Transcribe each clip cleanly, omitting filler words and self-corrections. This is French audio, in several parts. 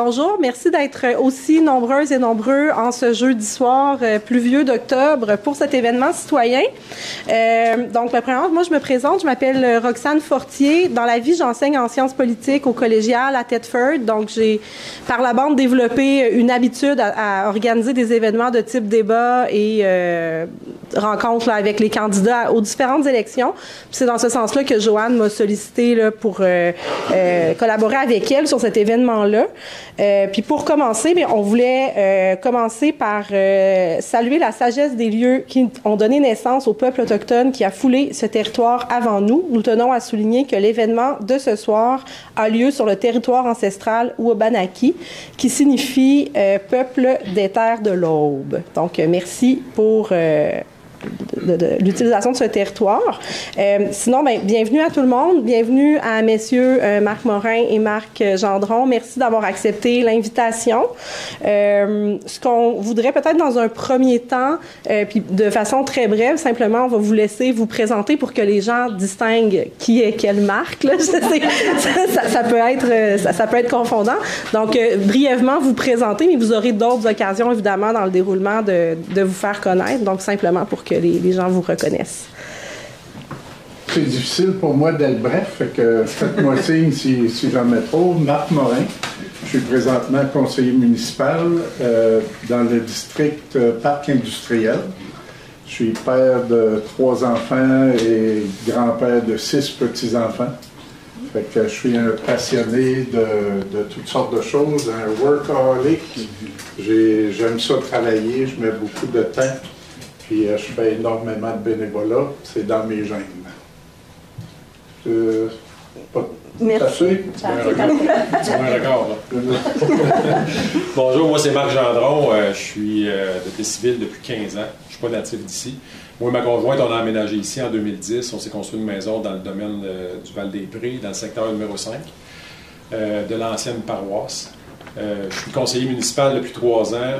bonjour. Merci d'être aussi nombreuses et nombreux en ce jeudi soir pluvieux d'octobre pour cet événement citoyen. Donc, premièrement, moi, je me présente. Je m'appelle Roxane Fortier. Dans la vie, j'enseigne en sciences politiques au collégial à Thetford. Donc, j'ai, par la bande, développé une habitude à organiser des événements de type débat et rencontres là, avec les candidats aux différentes élections. Puis c'est dans ce sens-là que Joanne m'a sollicité là, pour collaborer avec elle sur cet événement-là. Puis pour commencer, bien, on voulait commencer par saluer la sagesse des lieux qui ont donné naissance au peuple autochtone qui a foulé ce territoire avant nous. Nous tenons à souligner que l'événement de ce soir a lieu sur le territoire ancestral Wabanaki, qui signifie peuple des terres de l'aube. Donc, merci pour l'utilisation de ce territoire. Sinon, bien, bienvenue à tout le monde. Bienvenue à messieurs Marc Morin et Marc Gendron. Merci d'avoir accepté l'invitation. Ce qu'on voudrait peut-être dans un premier temps, puis de façon très brève, simplement, on va vous laisser vous présenter pour que les gens distinguent qui est quelle marque. Là. Ça peut être confondant. Donc, brièvement, vous présenter, mais vous aurez d'autres occasions, évidemment, dans le déroulement de vous faire connaître. Donc, simplement pour que les gens vous reconnaissent. C'est difficile pour moi d'être bref, fait que faites-moi signe si j'en mets trop. Marc Morin, je suis présentement conseiller municipal dans le district Parc industriel. Je suis père de 3 enfants et grand-père de 6 petits-enfants. Fait que je suis un passionné de toutes sortes de choses, un workaholic. J'aime ça travailler, je mets beaucoup de temps. Puis je fais énormément de bénévolat, c'est dans mes gènes. Merci. C'est un record, là. Bonjour, moi c'est Marc Gendron, je suis d'état civil depuis 15 ans, je ne suis pas natif d'ici. Moi et ma conjointe, on a emménagé ici en 2010, on s'est construit une maison dans le domaine du Val-des-Prés, dans le secteur numéro 5 de l'ancienne paroisse. Je suis conseiller municipal depuis 3 ans.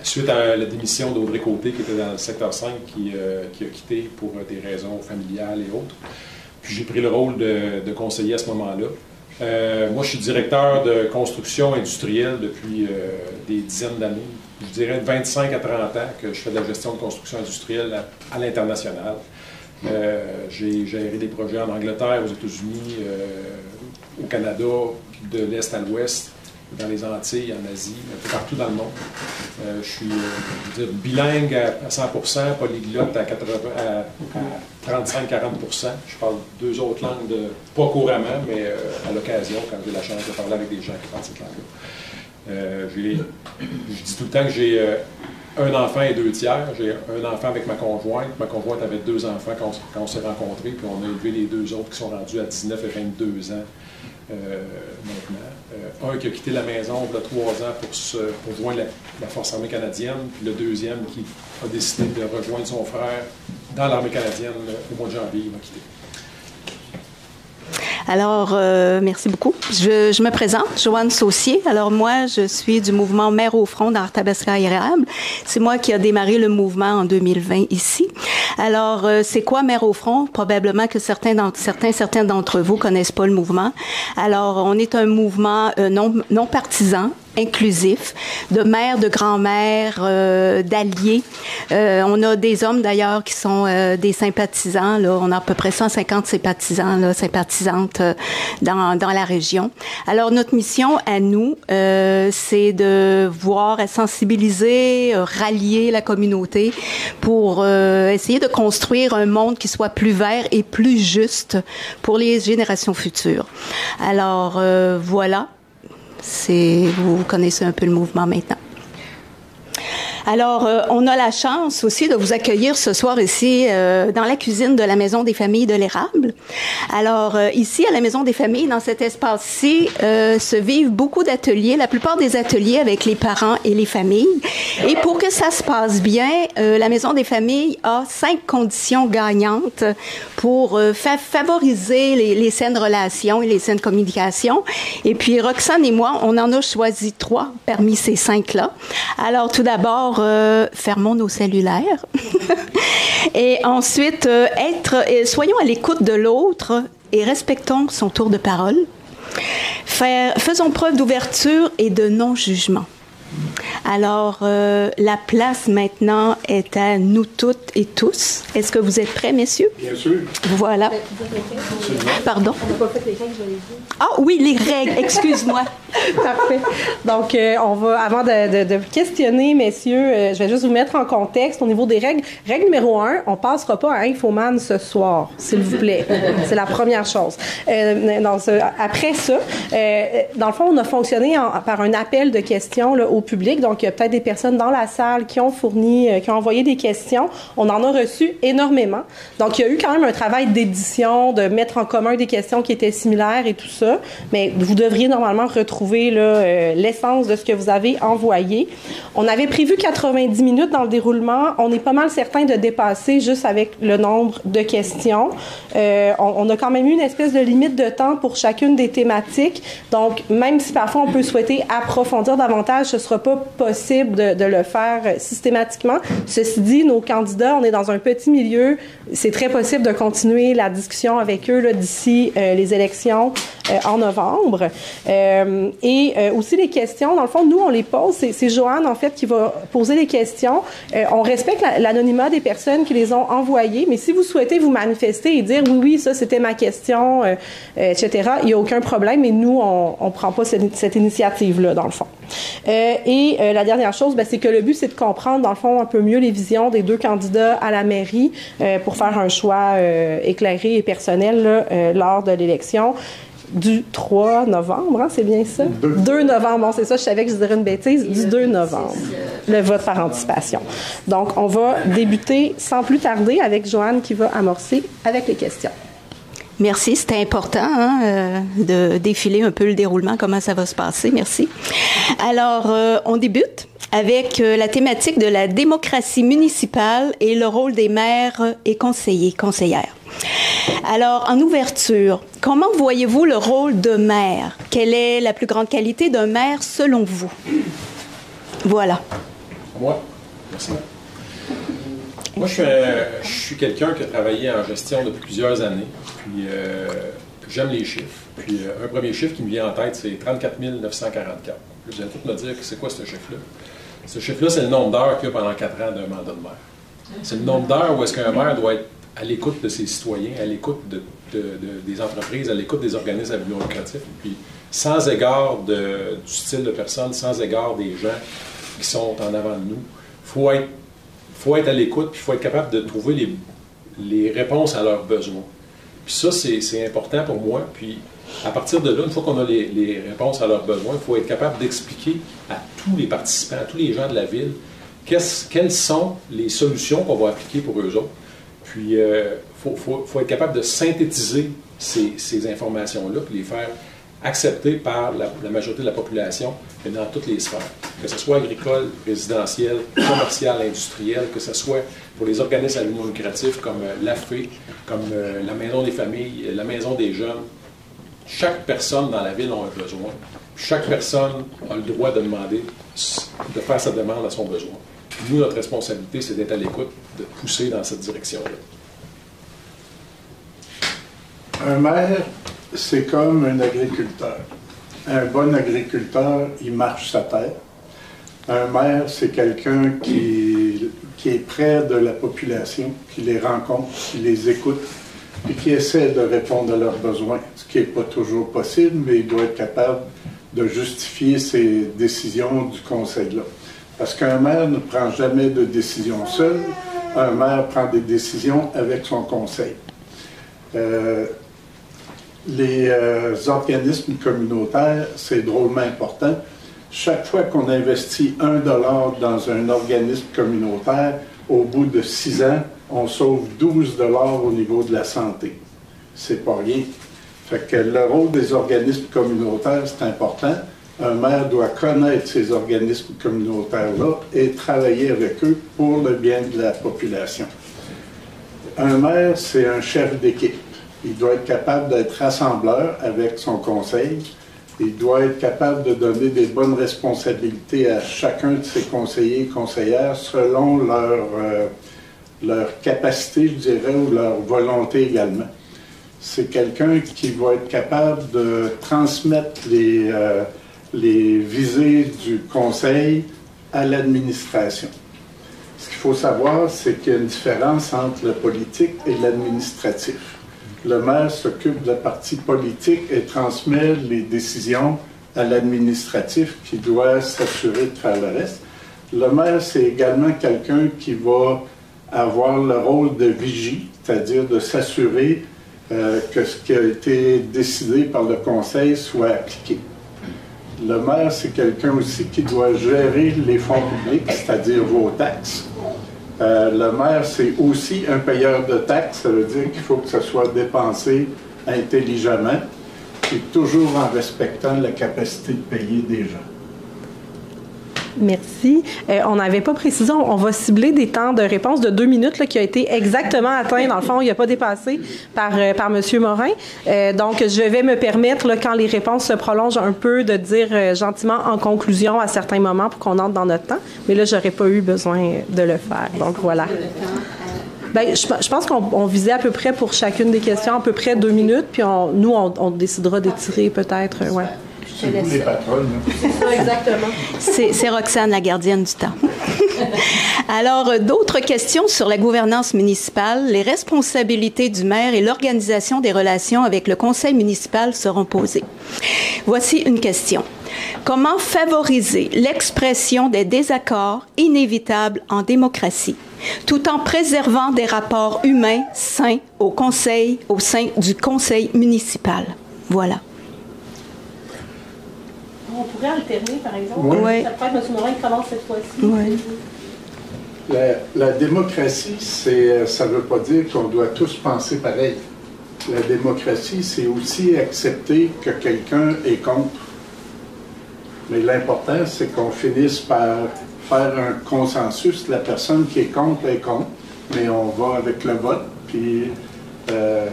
Suite à la démission d'Audrey Côté, qui était dans le secteur 5, qui a quitté pour des raisons familiales et autres. Puis j'ai pris le rôle de conseiller à ce moment-là. Moi, je suis directeur de construction industrielle depuis des dizaines d'années. Je dirais de 25 à 30 ans que je fais de la gestion de construction industrielle à l'international. J'ai géré des projets en Angleterre, aux États-Unis, au Canada, de l'Est à l'Ouest, dans les Antilles, en Asie, un peu partout dans le monde. Je suis bilingue à 100%, polyglotte à 35-40%. Je parle 2 autres langues, pas couramment, mais à l'occasion, quand j'ai la chance de parler avec des gens qui parlent cette langue-là. Je dis tout le temps que j'ai un enfant et 2 tiers. J'ai un enfant avec ma conjointe. Ma conjointe avait 2 enfants quand on s'est rencontrés, puis on a élevé les 2 autres qui sont rendus à 19 et 22 ans. Maintenant. Un qui a quitté la maison il y a 3 ans pour joindre la Force armée canadienne, puis le deuxième qui a décidé de rejoindre son frère dans l'armée canadienne au mois de janvier, il m'a quitté. Alors, merci beaucoup. Je me présente, Joanne Saucier. Alors, moi, je suis du mouvement Mères au front d'Arthabasca érable. C'est moi qui a démarré le mouvement en 2020 ici. Alors, c'est quoi Mères au front? Probablement que certains d'entre vous connaissent pas le mouvement. Alors, on est un mouvement non partisan, inclusif, de mères, de grands-mères, d'alliés. On a des hommes d'ailleurs qui sont des sympathisants. Là, on a à peu près 150 sympathisants, là, sympathisantes dans la région. Alors notre mission à nous, c'est de voir, à sensibiliser, rallier la communauté pour essayer de construire un monde qui soit plus vert et plus juste pour les générations futures. Alors voilà. Vous connaissez un peu le mouvement maintenant. Alors, on a la chance aussi de vous accueillir ce soir ici dans la cuisine de la Maison des familles de l'Érable. Alors, ici, à la Maison des familles, dans cet espace-ci, se vivent beaucoup d'ateliers, la plupart des ateliers avec les parents et les familles. Et pour que ça se passe bien, la Maison des familles a 5 conditions gagnantes pour favoriser les saines relations et les saines communications. Et puis, Roxane et moi, on en a choisi 3 parmi ces 5-là. Alors, tout d'abord, fermons nos cellulaires. Et ensuite, soyons à l'écoute de l'autre et respectons son tour de parole. Faisons preuve d'ouverture et de non-jugement. Alors, la place maintenant est à nous toutes et tous. Est-ce que vous êtes prêts, messieurs? Bien sûr. Voilà. Pardon? On n'a pas fait les règles, je l'ai dit. Ah oui, les règles, excuse-moi. Parfait. Donc, on va, avant de questionner, messieurs, je vais juste vous mettre en contexte au niveau des règles. Règle numéro 1, on ne passera pas à Infoman ce soir, s'il vous plaît. C'est la première chose. Après ça, dans le fond, on a fonctionné par un appel de questions là, au public. Donc, il y a peut-être des personnes dans la salle qui ont envoyé des questions. On en a reçu énormément. Donc, il y a eu quand même un travail d'édition, de mettre en commun des questions qui étaient similaires et tout ça. Mais vous devriez normalement retrouver l'essence de ce que vous avez envoyé. On avait prévu 90 minutes dans le déroulement. On est pas mal certain de dépasser juste avec le nombre de questions. On a quand même eu une espèce de limite de temps pour chacune des thématiques. Donc, même si parfois on peut souhaiter approfondir davantage, ce ne sera pas possible de le faire systématiquement. Ceci dit, nos candidats, on est dans un petit milieu. C'est très possible de continuer la discussion avec eux là, d'ici les élections en novembre. Et aussi les questions, dans le fond, nous, on les pose. C'est Joanne, en fait, qui va poser les questions. On respecte l'anonymat des personnes qui les ont envoyées, mais si vous souhaitez vous manifester et dire « oui, ça, c'était ma question, etc. », il n'y a aucun problème, mais nous, on ne prend pas cette initiative-là, dans le fond. La dernière chose, c'est que le but, c'est de comprendre, dans le fond, un peu mieux les visions des deux candidats à la mairie pour faire un choix éclairé et personnel là, lors de l'élection du 3 novembre, hein, c'est bien ça? 2 novembre, bon, c'est ça, je savais que je dirais une bêtise, du 2 novembre, le vote par anticipation. Donc, on va débuter sans plus tarder avec Joanne qui va amorcer avec les questions. Merci, c'était important de défiler un peu le déroulement, comment ça va se passer. Merci. Alors, on débute avec la thématique de la démocratie municipale et le rôle des maires et conseillères. Alors, en ouverture, comment voyez-vous le rôle de maire? Quelle est la plus grande qualité d'un maire selon vous? Voilà. Moi? Merci. Moi, je suis quelqu'un qui a travaillé en gestion depuis plusieurs années, puis j'aime les chiffres. Puis un premier chiffre qui me vient en tête, c'est 34 944. Vous allez tous me dire que c'est quoi ce chiffre-là? Ce chiffre-là, c'est le nombre d'heures qu'il y a pendant 4 ans d'un mandat de maire. C'est le nombre d'heures où est-ce qu'un maire doit être à l'écoute de ses citoyens, à l'écoute des entreprises, à l'écoute des organismes à but non lucratif, puis sans égard du style de personne, sans égard des gens qui sont en avant de nous. Il faut être à l'écoute, puis il faut être capable de trouver les réponses à leurs besoins. Puis ça, c'est important pour moi. Puis à partir de là, une fois qu'on a les réponses à leurs besoins, il faut être capable d'expliquer à tous les participants, à tous les gens de la ville, quelles sont les solutions qu'on va appliquer pour eux autres. Puis il faut être capable de synthétiser ces informations-là, puis les faire accepter par la majorité de la population et dans toutes les sphères. Que ce soit agricole, résidentiel, commercial, industriel, que ce soit pour les organismes à but non lucratif comme l'AFE, comme la Maison des familles, la Maison des jeunes. Chaque personne dans la ville a un besoin. Chaque personne a le droit de demander, de faire sa demande à son besoin. Nous, notre responsabilité, c'est d'être à l'écoute, de pousser dans cette direction-là. Un maire, c'est comme un agriculteur. Un bon agriculteur, il marche sa terre. Un maire, c'est quelqu'un qui est près de la population, qui les rencontre, qui les écoute, et qui essaie de répondre à leurs besoins, ce qui n'est pas toujours possible, mais il doit être capable de justifier ses décisions du conseil-là. Parce qu'un maire ne prend jamais de décision seul, un maire prend des décisions avec son conseil. Les organismes communautaires, c'est drôlement important. Chaque fois qu'on investit $1 dans un organisme communautaire, au bout de 6 ans, on sauve $12 au niveau de la santé. C'est pas rien. Fait que le rôle des organismes communautaires, c'est important. Un maire doit connaître ces organismes communautaires-là et travailler avec eux pour le bien de la population. Un maire, c'est un chef d'équipe. Il doit être capable d'être rassembleur avec son conseil. Il doit être capable de donner des bonnes responsabilités à chacun de ses conseillers et conseillères selon leur capacité, je dirais, ou leur volonté également. c'est quelqu'un qui va être capable de transmettre les visées du conseil à l'administration. Ce qu'il faut savoir, c'est qu'il y a une différence entre le politique et l'administratif. Le maire s'occupe de la partie politique et transmet les décisions à l'administratif qui doit s'assurer de faire le reste. Le maire, c'est également quelqu'un qui va avoir le rôle de vigie, c'est-à-dire de s'assurer que ce qui a été décidé par le conseil soit appliqué. Le maire, c'est quelqu'un aussi qui doit gérer les fonds publics, c'est-à-dire vos taxes. Le maire, c'est aussi un payeur de taxes, ça veut dire qu'il faut que ça soit dépensé intelligemment et toujours en respectant la capacité de payer des gens. Merci. On n'avait pas précisé, on va cibler des temps de réponse de 2 minutes là, qui a été exactement atteint. Dans le fond, il n'a pas dépassé par M. Morin. Donc, je vais me permettre, là, quand les réponses se prolongent un peu, de dire gentiment en conclusion à certains moments pour qu'on entre dans notre temps. Mais là, je n'aurais pas eu besoin de le faire. Donc, voilà. Bien, je pense qu'on visait à peu près pour chacune des questions, à peu près 2 minutes, puis on décidera d'étirer peut-être. Ouais. C'est vous les patronnes. C'est ça, exactement. C'est Roxane, la gardienne du temps. Alors, d'autres questions sur la gouvernance municipale, les responsabilités du maire et l'organisation des relations avec le conseil municipal seront posées. Voici une question. Comment favoriser l'expression des désaccords inévitables en démocratie, tout en préservant des rapports humains sains au sein du conseil municipal? Voilà. On pourrait alterner, par exemple. Oui. Ça peut être M. Morin qui commence cette fois-ci. Oui. La démocratie, ça ne veut pas dire qu'on doit tous penser pareil. La démocratie, c'est aussi accepter que quelqu'un est contre. Mais l'important, c'est qu'on finisse par faire un consensus. La personne qui est contre, mais on va avec le vote. Puis,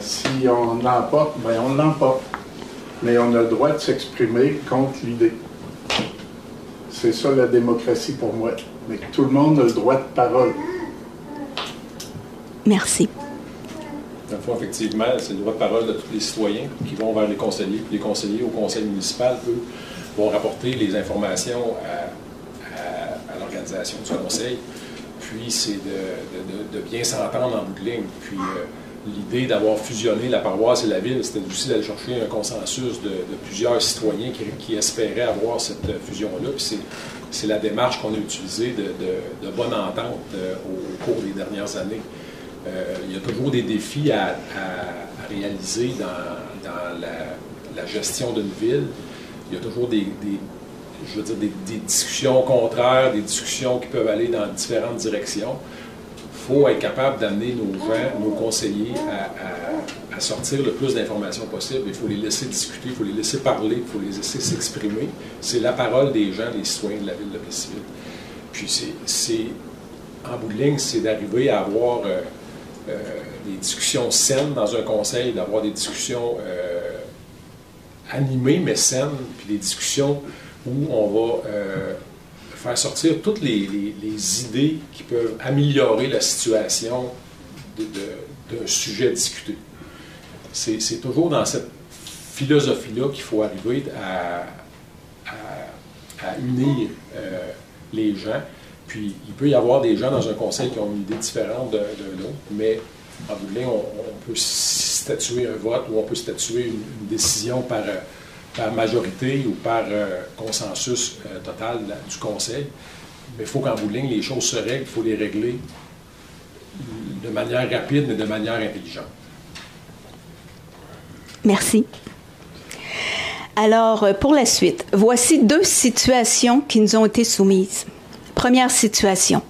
si on l'emporte, bien, on l'emporte. Mais on a le droit de s'exprimer contre l'idée. C'est ça la démocratie pour moi. Mais tout le monde a le droit de parole. Merci. Dans le fond, effectivement, c'est le droit de parole de tous les citoyens qui vont vers les conseillers. Puis les conseillers au conseil municipal, eux, vont rapporter les informations à l'organisation du conseil. Puis c'est de bien s'entendre en bout de ligne. Puis l'idée d'avoir fusionné la paroisse et la ville, c'était aussi d'aller chercher un consensus de plusieurs citoyens qui espéraient avoir cette fusion-là. Puis c'est la démarche qu'on a utilisée de bonne entente au cours des dernières années. Il y a toujours des défis à réaliser dans la gestion d'une ville. Il y a toujours des discussions contraires, des discussions qui peuvent aller dans différentes directions. Il faut être capable d'amener nos gens, nos conseillers à sortir le plus d'informations possible. Il faut les laisser discuter, il faut les laisser parler, il faut les laisser s'exprimer. C'est la parole des gens, des citoyens de la ville de Plessisville. Puis en bout de ligne, c'est d'arriver à avoir des discussions saines dans un conseil, d'avoir des discussions animées mais saines, puis des discussions où on va faire sortir toutes les idées qui peuvent améliorer la situation d'un sujet discuté. C'est toujours dans cette philosophie-là qu'il faut arriver à unir les gens. Puis, il peut y avoir des gens dans un conseil qui ont une idée différente d'un autre, mais en bout de ligne, on peut statuer un vote ou on peut statuer une décision par majorité ou par consensus total du conseil. Mais il faut qu'en bout de ligne, les choses se règlent, il faut les régler de manière rapide, mais de manière intelligente. Merci. Alors, pour la suite, voici 2 situations qui nous ont été soumises. Première situation.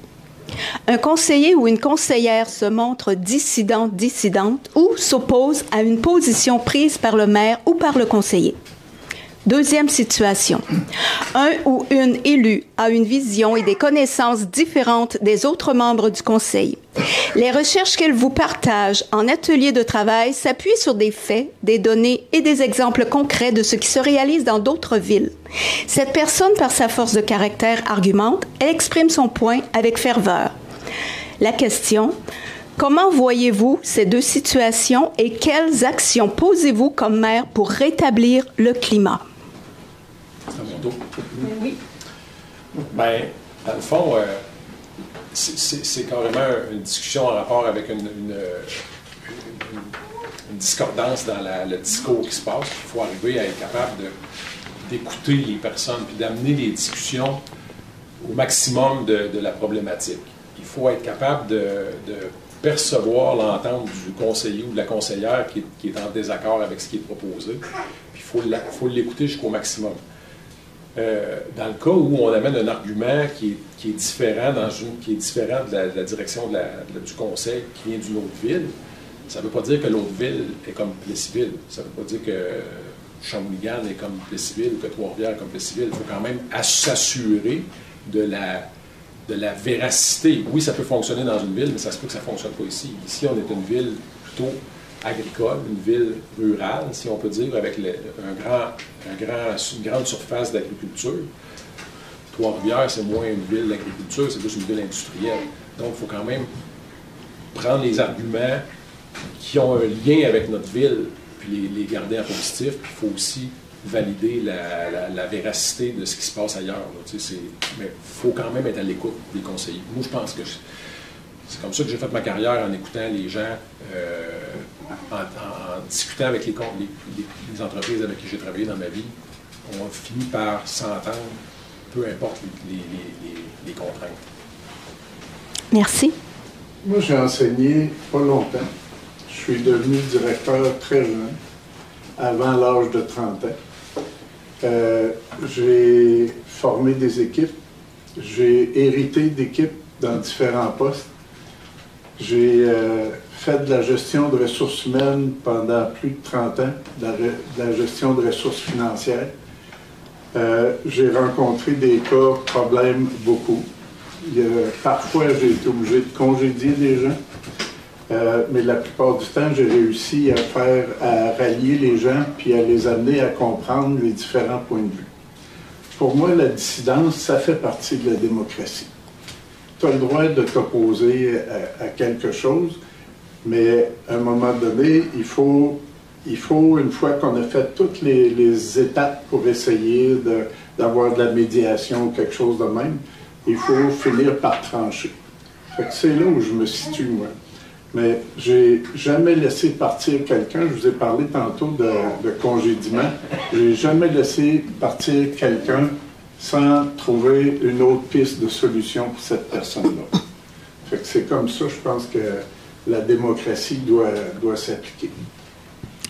Un conseiller ou une conseillère se montre dissidente ou s'oppose à une position prise par le maire ou par le conseiller. Deuxième situation. Un ou une élue a une vision et des connaissances différentes des autres membres du conseil. Les recherches qu'elle vous partage en atelier de travail s'appuient sur des faits, des données et des exemples concrets de ce qui se réalise dans d'autres villes. Cette personne, par sa force de caractère, argumente, elle exprime son point avec ferveur. La question, Comment voyez-vous ces deux situations et quelles actions posez-vous comme maire pour rétablir le climat? C'est à mon tour. Oui. Bien, dans le fond, c'est carrément une discussion en rapport avec une discordance dans le discours qui se passe. Il faut arriver à être capable d'écouter les personnes puis d'amener les discussions au maximum de la problématique. Il faut être capable de percevoir l'entente du conseiller ou de la conseillère qui est en désaccord avec ce qui est proposé. Puis il faut l'écouter jusqu'au maximum. Dans le cas où on amène un argument qui est différent de la direction du conseil qui vient d'une autre ville, ça ne veut pas dire que l'autre ville est comme Plessisville. Ça ne veut pas dire que Shawinigan est comme Plessisville ou que Trois-Rivières est comme Plessisville. Il faut quand même s'assurer de la véracité. Oui, ça peut fonctionner dans une ville, mais ça se peut que ça ne fonctionne pas ici. Ici, on est une ville plutôt agricole, une ville rurale, si on peut dire, avec une grande surface d'agriculture. Trois-Rivières, c'est moins une ville d'agriculture, c'est plus une ville industrielle. Donc, il faut quand même prendre les arguments qui ont un lien avec notre ville, puis les garder en positif, puis il faut aussi valider la véracité de ce qui se passe ailleurs. Là, mais il faut quand même être à l'écoute des conseillers. Moi, je pense que c'est comme ça que j'ai fait ma carrière, en écoutant les gens, en discutant avec les entreprises avec qui j'ai travaillé dans ma vie. On a fini par s'entendre, peu importe les contraintes. Merci. Moi, j'ai enseigné pas longtemps. Je suis devenu directeur très jeune, avant l'âge de 30 ans. J'ai formé des équipes. J'ai hérité d'équipes dans différents postes. J'ai fait de la gestion de ressources humaines pendant plus de 30 ans, de la gestion de ressources financières. J'ai rencontré des cas, problèmes, beaucoup. Parfois, j'ai été obligé de congédier des gens, mais la plupart du temps, j'ai réussi à rallier les gens puis à les amener à comprendre les différents points de vue. Pour moi, la dissidence, ça fait partie de la démocratie. Tu as le droit de t'opposer à quelque chose, mais à un moment donné, il faut une fois qu'on a fait toutes les étapes pour essayer d'avoir de la médiation ou quelque chose de même, il faut finir par trancher. C'est là où je me situe, moi. Mais j'ai jamais laissé partir quelqu'un. Je vous ai parlé tantôt de congédiement. J'ai jamais laissé partir quelqu'un sans trouver une autre piste de solution pour cette personne-là. C'est comme ça, je pense que la démocratie doit s'appliquer.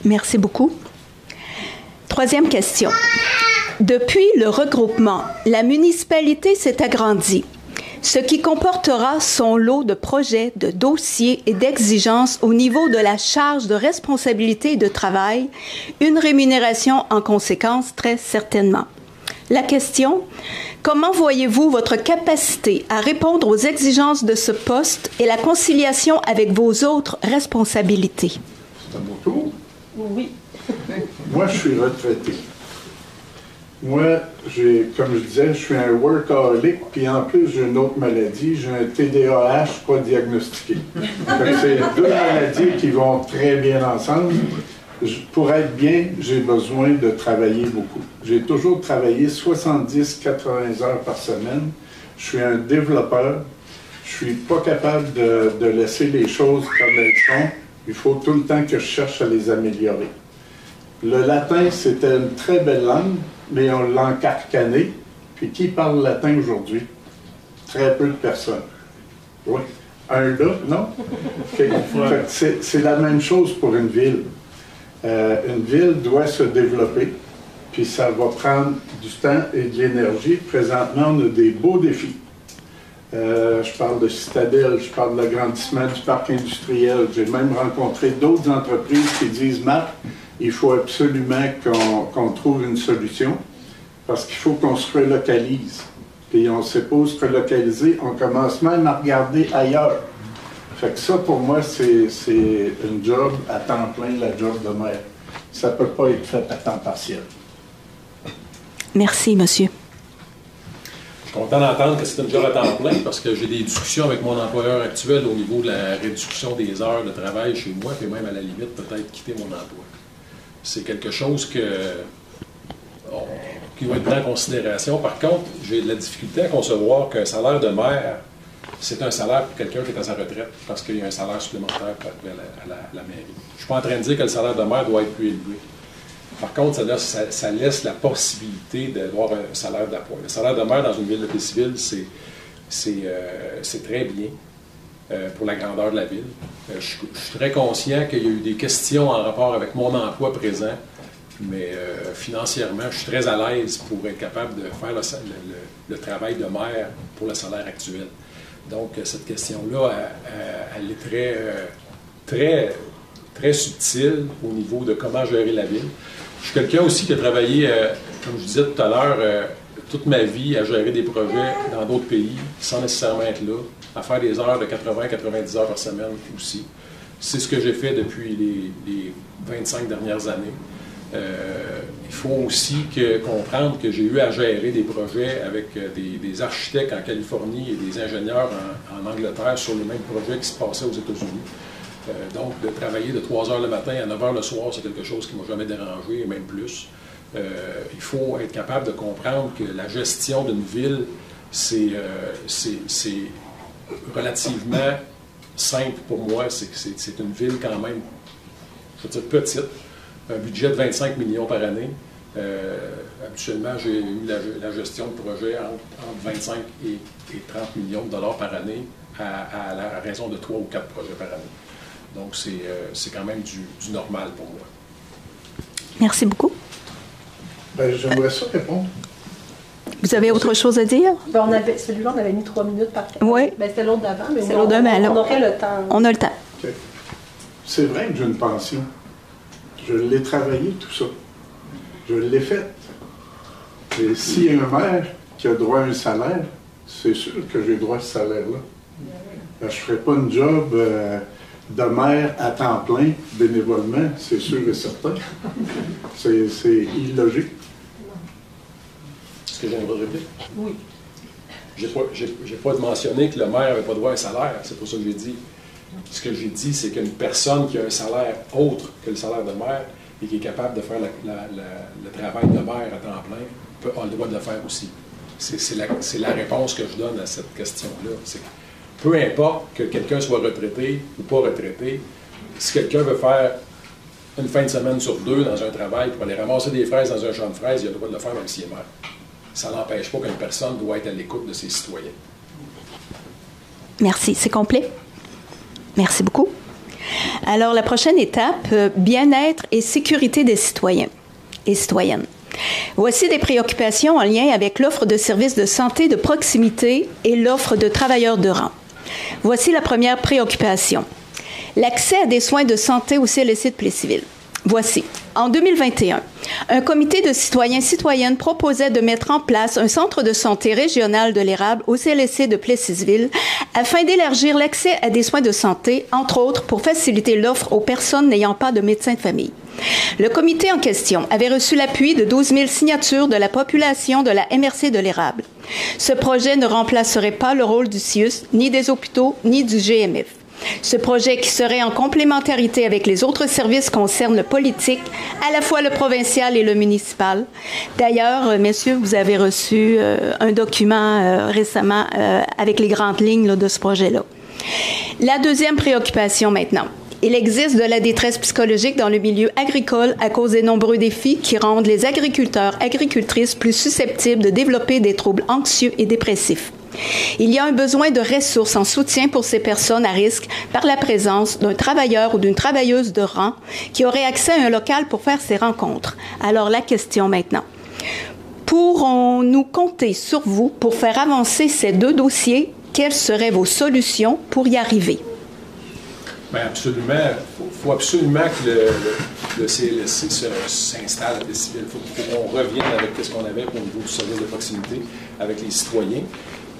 Merci beaucoup. Troisième question. Depuis le regroupement, la municipalité s'est agrandie, ce qui comportera son lot de projets, de dossiers et d'exigences au niveau de la charge de responsabilité et de travail, une rémunération en conséquence très certainement. La question, comment voyez-vous votre capacité à répondre aux exigences de ce poste et la conciliation avec vos autres responsabilités? C'est à mon tour? Oui. Moi, je suis retraité. Moi, comme je disais, je suis un workaholic, puis en plus, j'ai une autre maladie, j'ai un TDAH pas diagnostiqué. C'est deux maladies qui vont très bien ensemble. Pour être bien, j'ai besoin de travailler beaucoup. J'ai toujours travaillé 70-80 heures par semaine. Je suis un développeur. Je suis pas capable de laisser les choses comme elles sont. Il faut tout le temps que je cherche à les améliorer. Le latin, c'était une très belle langue, mais on l'a encarcané. Puis qui parle latin aujourd'hui? Très peu de personnes. Oui. Un là, non? Okay. C'est la même chose pour une ville. Une ville doit se développer, puis ça va prendre du temps et de l'énergie. Présentement, on a des beaux défis. Je parle de Citadelle, je parle de l'agrandissement du parc industriel. J'ai même rencontré d'autres entreprises qui disent « Marc, il faut absolument qu'on trouve une solution parce qu'il faut qu'on se relocalise. » Puis on ne sait pas où se relocaliser, on commence même à regarder ailleurs. Fait que ça, pour moi, c'est une job à temps plein, la job de maire. Ça ne peut pas être fait à temps partiel. Merci, monsieur. suis content d'entendre que c'est un job à temps plein parce que j'ai des discussions avec mon employeur actuel au niveau de la réduction des heures de travail chez moi, puis même à la limite, peut-être quitter mon emploi. C'est quelque chose qui va être pris en considération. Par contre, j'ai de la difficulté à concevoir qu'un salaire de maire, c'est un salaire pour quelqu'un qui est à sa retraite parce qu'il y a un salaire supplémentaire à la mairie. Je ne suis pas en train de dire que le salaire de maire doit être plus élevé. Par contre, ça laisse la possibilité d'avoir un salaire d'appoint. Le salaire de maire dans une ville de Plessisville, c'est très bien pour la grandeur de la ville. Je suis très conscient qu'il y a eu des questions en rapport avec mon emploi présent, mais financièrement, je suis très à l'aise pour être capable de faire le travail de maire pour le salaire actuel. Donc, cette question-là, elle est très subtile au niveau de comment gérer la ville. Je suis quelqu'un aussi qui a travaillé, comme je disais tout à l'heure, toute ma vie à gérer des projets dans d'autres pays, sans nécessairement être là, à faire des heures de 80-90 heures par semaine aussi. C'est ce que j'ai fait depuis les 25 dernières années. Il faut aussi comprendre que j'ai eu à gérer des projets avec des architectes en Californie et des ingénieurs en Angleterre sur les mêmes projets qui se passaient aux États-Unis. Donc, de travailler de 3 heures le matin à 9 heures le soir, c'est quelque chose qui ne m'a jamais dérangé, et même plus. Il faut être capable de comprendre que la gestion d'une ville, c'est relativement simple pour moi. C'est une ville quand même, je veux dire, petite. Un budget de 25 millions par année. Habituellement, j'ai eu la gestion de projets entre 25 et 30 millions de dollars par année à la raison de 3 ou 4 projets par année. Donc, c'est quand même du normal pour moi. Merci beaucoup. J'aimerais ça répondre. Vous avez autre chose à dire? Celui-là, on avait mis 3 minutes par question. Oui. C'était l'autre d'avant, mais c'est l'autre d'avant. On aurait le temps. On a le temps. Okay. C'est vrai que j'ai une pension. Je l'ai travaillé, tout ça. Je l'ai fait. Et s'il y a un maire qui a droit à un salaire, c'est sûr que j'ai droit à ce salaire-là. Je ne ferai pas une job de maire à temps plein, bénévolement, c'est sûr et certain. C'est illogique. Est-ce que j'ai un droit de réplique? Oui. J'ai pas mentionné que le maire n'avait pas droit à un salaire, c'est pour ça que j'ai dit. Ce que j'ai dit, c'est qu'une personne qui a un salaire autre que le salaire de maire et qui est capable de faire le travail de maire à temps plein a le droit de le faire aussi. C'est la réponse que je donne à cette question-là. Peu importe que quelqu'un soit retraité ou pas retraité, si quelqu'un veut faire une fin de semaine sur 2 dans un travail pour aller ramasser des fraises dans un champ de fraises, il a le droit de le faire même s'il est maire. Ça n'empêche pas qu'une personne doit être à l'écoute de ses citoyens. Merci. C'est complet? Merci beaucoup. Alors, la prochaine étape, bien-être et sécurité des citoyens et citoyennes. Voici des préoccupations en lien avec l'offre de services de santé de proximité et l'offre de travailleurs de rang. Voici la première préoccupation. L'accès à des soins de santé au CLSC de Plessisville. Voici. En 2021, un comité de citoyens-citoyennes proposait de mettre en place un centre de santé régional de l'érable au CLSC de Plessisville afin d'élargir l'accès à des soins de santé, entre autres pour faciliter l'offre aux personnes n'ayant pas de médecin de famille. Le comité en question avait reçu l'appui de 12 000 signatures de la population de la MRC de l'érable. Ce projet ne remplacerait pas le rôle du CIUS, ni des hôpitaux, ni du GMF. Ce projet qui serait en complémentarité avec les autres services concerne le politique, à la fois le provincial et le municipal. D'ailleurs, messieurs, vous avez reçu un document récemment avec les grandes lignes là, de ce projet-là. La deuxième préoccupation maintenant. Il existe de la détresse psychologique dans le milieu agricole à cause des nombreux défis qui rendent les agriculteurs-agricultrices plus susceptibles de développer des troubles anxieux et dépressifs. Il y a un besoin de ressources en soutien pour ces personnes à risque par la présence d'un travailleur ou d'une travailleuse de rang qui aurait accès à un local pour faire ces rencontres. Alors, la question maintenant. Pourrons-nous compter sur vous pour faire avancer ces deux dossiers? Quelles seraient vos solutions pour y arriver? Bien, absolument. Il faut absolument que le CLSC s'installe à Plessisville. Il faut qu'on revienne avec ce qu'on avait au niveau du service de proximité avec les citoyens.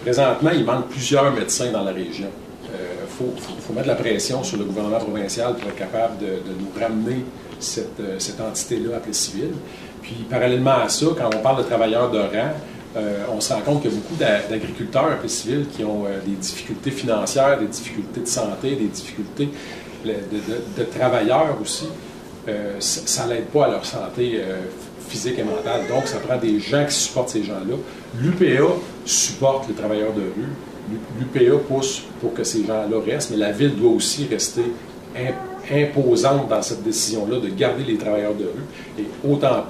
Présentement, il manque plusieurs médecins dans la région. Il faut mettre la pression sur le gouvernement provincial pour être capable de nous ramener cette entité-là à Plessisville. Puis, parallèlement à ça, quand on parle de travailleurs de rang, on se rend compte qu'il y a beaucoup d'agriculteurs à Plessisville qui ont des difficultés financières, des difficultés de santé, des difficultés de travailleurs aussi. Ça n'aide pas à leur santé physique et mentale. Donc, ça prend des gens qui supportent ces gens-là. L'UPA supporte les travailleurs de rue. L'UPA pousse pour que ces gens-là restent, mais la Ville doit aussi rester imposante dans cette décision-là de garder les travailleurs de rue et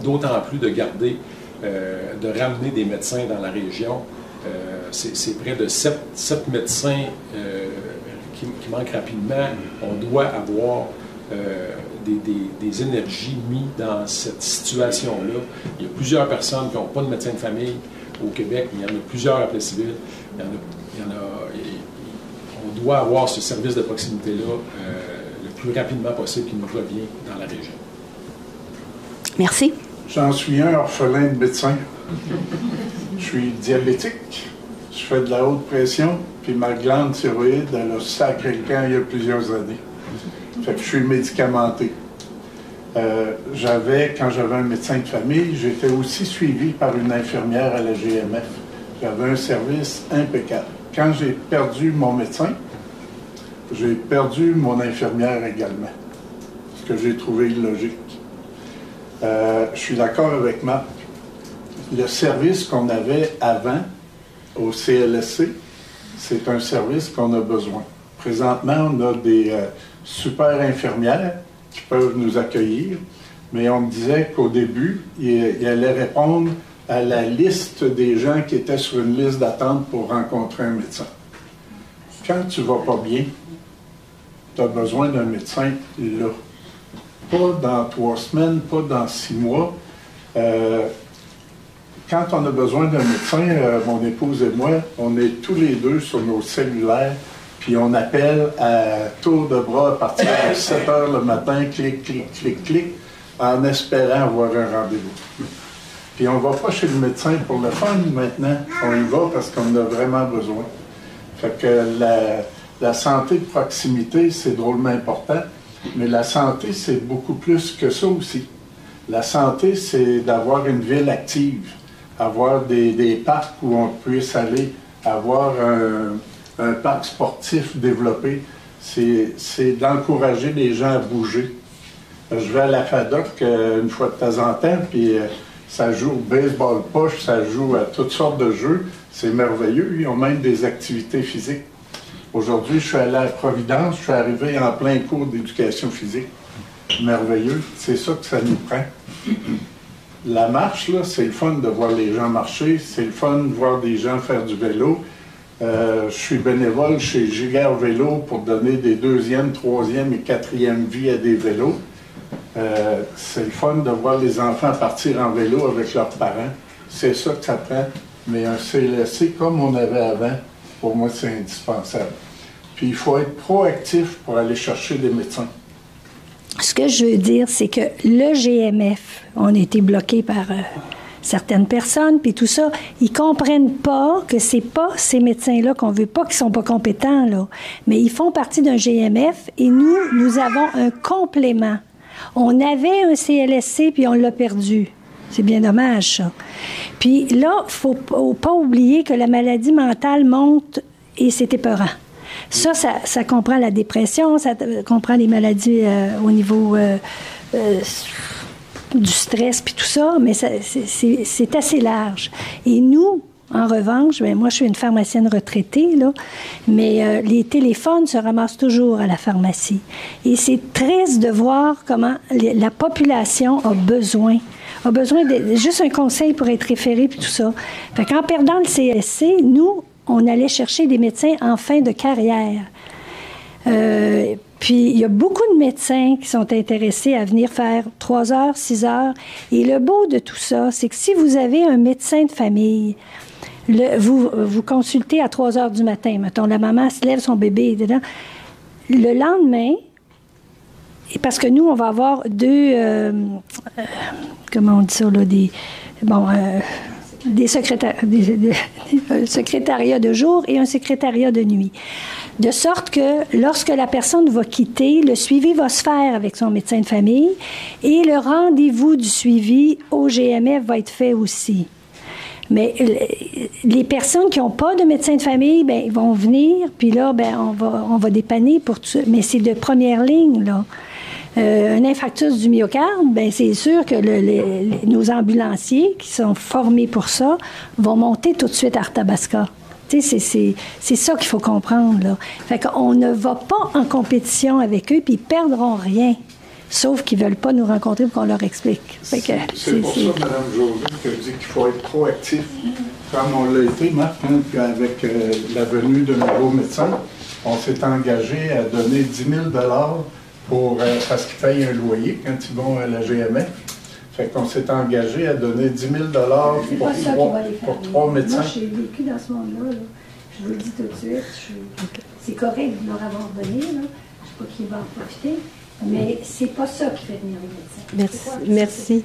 d'autant plus de garder, de ramener des médecins dans la région. C'est près de 7 médecins qui manquent rapidement. On doit avoir des énergies mises dans cette situation-là. Il y a plusieurs personnes qui n'ont pas de médecin de famille au Québec, mais il y en a plusieurs à Plessisville. On doit avoir ce service de proximité-là le plus rapidement possible qui nous revient dans la région. Merci. J'en suis un orphelin de médecin. Je suis diabétique, je fais de la haute pression, puis ma glande thyroïde, elle a sacré le camp il y a plusieurs années. Fait que je suis médicamenté. Quand j'avais un médecin de famille, j'étais aussi suivi par une infirmière à la GMF. J'avais un service impeccable. Quand j'ai perdu mon médecin, j'ai perdu mon infirmière également, ce que j'ai trouvé illogique. Je suis d'accord avec Marc. Le service qu'on avait avant au CLSC, c'est un service qu'on a besoin. Présentement, on a des super infirmières qui peuvent nous accueillir, mais on me disait qu'au début, il allait répondre à la liste des gens qui étaient sur une liste d'attente pour rencontrer un médecin. Quand tu ne vas pas bien, tu as besoin d'un médecin là. Pas dans 3 semaines, pas dans 6 mois. Quand on a besoin d'un médecin, mon épouse et moi, on est tous les deux sur nos cellulaires, puis on appelle à tour de bras à partir de 7 heures le matin, clic, clic, clic, clic, en espérant avoir un rendez-vous. Puis on ne va pas chez le médecin pour le fun maintenant, on y va parce qu'on a vraiment besoin. Fait que la santé de proximité, c'est drôlement important, mais la santé, c'est beaucoup plus que ça aussi. La santé, c'est d'avoir une ville active, avoir des parcs où on puisse aller, avoir un parc sportif développé. C'est d'encourager les gens à bouger. Je vais à la FADOC une fois de temps en temps, puis ça joue au baseball push, ça joue à toutes sortes de jeux. C'est merveilleux. Ils ont même des activités physiques. Aujourd'hui, je suis allé à Providence, je suis arrivé en plein cours d'éducation physique. Merveilleux. C'est ça que ça nous prend. La marche, là, c'est le fun de voir les gens marcher. C'est le fun de voir des gens faire du vélo. Je suis bénévole chez Giguère Vélo pour donner des 2e, 3e et 4e vies à des vélos. C'est le fun de voir les enfants partir en vélo avec leurs parents. C'est ça que ça prend. Mais un CLSC, comme on avait avant, pour moi, c'est indispensable. Puis, il faut être proactif pour aller chercher des médecins. Ce que je veux dire, c'est que le GMF, on a été bloqué par certaines personnes, puis tout ça, ils comprennent pas que c'est pas ces médecins-là qu'on veut pas, qui sont pas compétents, là. Mais ils font partie d'un GMF et nous avons un complément. On avait un CLSC, puis on l'a perdu. C'est bien dommage, ça. Puis là, il ne faut pas oublier que la maladie mentale monte et c'est épeurant. Ça comprend la dépression, ça comprend les maladies au niveau du stress puis tout ça, mais c'est assez large. Et nous, en revanche, bien, moi, je suis une pharmacienne retraitée, là, mais les téléphones se ramassent toujours à la pharmacie. Et c'est triste de voir comment la population a besoin de juste un conseil pour être référé puis tout ça. Fait qu'en perdant le CLSC, nous, on allait chercher des médecins en fin de carrière. Puis, il y a beaucoup de médecins qui sont intéressés à venir faire 3 heures, 6 heures. Et le beau de tout ça, c'est que si vous avez un médecin de famille, vous consultez à 3 heures du matin, mettons, la maman se lève, son bébé est dedans. Le lendemain, parce que nous, on va avoir 2, comment on dit ça, là, des un secrétariat de jour et un secrétariat de nuit. De sorte que lorsque la personne va quitter, le suivi va se faire avec son médecin de famille et le rendez-vous du suivi au GMF va être fait aussi. Mais les personnes qui n'ont pas de médecin de famille, ben ils vont venir, puis là, ben on va dépanner pour tout ça. Mais c'est de première ligne, là. Un infarctus du myocarde, ben c'est sûr que nos ambulanciers qui sont formés pour ça vont monter tout de suite à Arthabasca. Tu sais, c'est ça qu'il faut comprendre, là. Fait qu'on ne va pas en compétition avec eux, puis ils perdront rien. Sauf qu'ils ne veulent pas nous rencontrer pour qu'on leur explique. C'est pour ça, Mme José, que je dis qu'il faut être proactif. Comme on l'a été, Marc, hein, puis avec la venue de nouveaux médecins, on s'est engagé à donner 10 000 parce qu'ils payent un loyer quand ils vont à la GMF. Fait qu'on s'est engagé à donner 10 000 pour 3 médecins. Moi, j'ai vécu dans ce monde-là. Là. Je vous le dis tout de suite. C'est correct de leur avoir donné. Là. Je ne sais pas qui va en profiter. Mais c'est pas ça qui fait venir les médecins. Merci.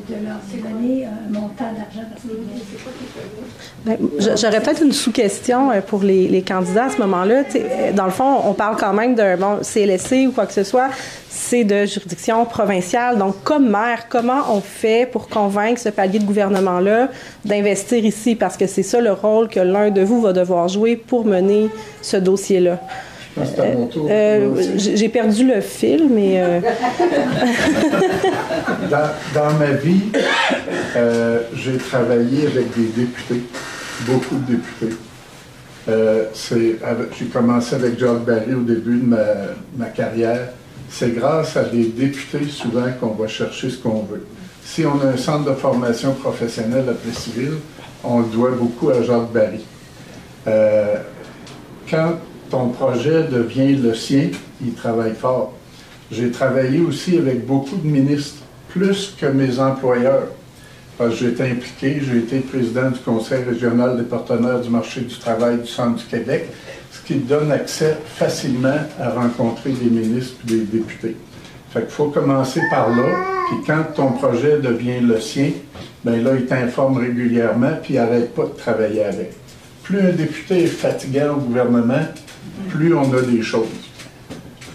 De leur donner un montant d'argent parce que j'aurais peut-être une sous-question pour les candidats à ce moment-là. Dans le fond, on parle quand même d'un CLSC ou quoi que ce soit. C'est de juridiction provinciale. Donc, comme maire, comment on fait pour convaincre ce palier de gouvernement-là d'investir ici? Parce que c'est ça le rôle que l'un de vous va devoir jouer pour mener ce dossier-là. C'est à mon tour. J'ai perdu le fil, mais... Dans ma vie, j'ai travaillé avec des députés, beaucoup de députés. J'ai commencé avec Jacques Barry au début de ma carrière. C'est grâce à des députés, souvent, qu'on va chercher ce qu'on veut. Si on a un centre de formation professionnelle à Plessisville, on le doit beaucoup à Jacques Barry. Quand ton projet devient le sien, il travaille fort. J'ai travaillé aussi avec beaucoup de ministres, plus que mes employeurs. Parce que j'ai été impliqué, j'ai été président du Conseil régional des partenaires du marché du travail du Centre du Québec, ce qui donne accès facilement à rencontrer des ministres et des députés. Fait qu'il faut commencer par là, puis quand ton projet devient le sien, bien là, il t'informe régulièrement, puis il n'arrête pas de travailler avec. Plus un député est fatigant au gouvernement, plus on a des choses.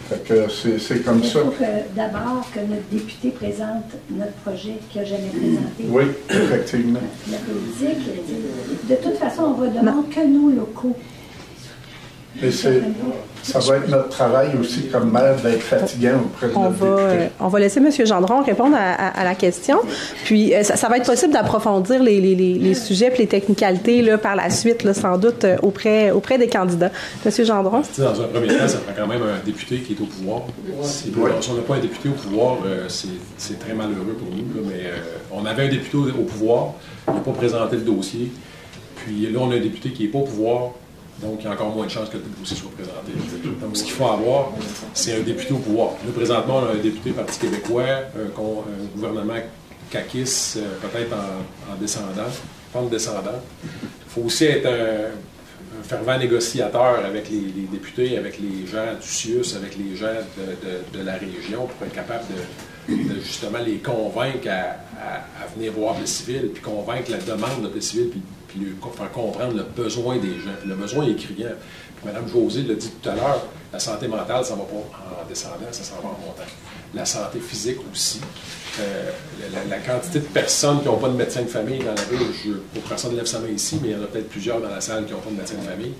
Fait que c'est comme ça. Il faut d'abord que notre député présente notre projet qu'il n'a jamais présenté. Oui, effectivement. La politique, de toute façon, on va demander que nous, locaux. Et ça va être notre travail aussi comme maire d'être fatigant auprès de notre député. On va laisser M. Gendron répondre à la question. Puis, ça va être possible d'approfondir les sujets et les technicalités là, par la suite, là, sans doute, auprès des candidats. M. Gendron? Dans un premier temps, ça prend quand même un député qui est au pouvoir. Si on n'a pas un député au pouvoir, c'est très malheureux pour nous. Là, mais on avait un député au pouvoir, il n'a pas présenté le dossier. Puis là, on a un député qui n'est pas au pouvoir. Donc, il y a encore moins de chances que le dossier soit présenté. Donc, ce qu'il faut avoir, c'est un député au pouvoir. Nous, présentement, on a un député Parti québécois, un gouvernement caquiste, peut-être en descendant, pente descendante. Il faut aussi être un fervent négociateur avec les députés, avec les gens du CIUS, avec les gens de la région, pour être capable de justement les convaincre à venir voir Plessisville, puis convaincre la demande de Plessisville, puis faire comprendre le besoin des gens. Puis le besoin est criant. Puis Mme José l'a dit tout à l'heure, la santé mentale, ça ne va pas en descendant, ça s'en va en montant. La santé physique aussi. La quantité de personnes qui n'ont pas de médecin de famille dans la ville, pour personne ne lève sa main ici, mais il y en a peut-être plusieurs dans la salle qui n'ont pas de médecin de famille.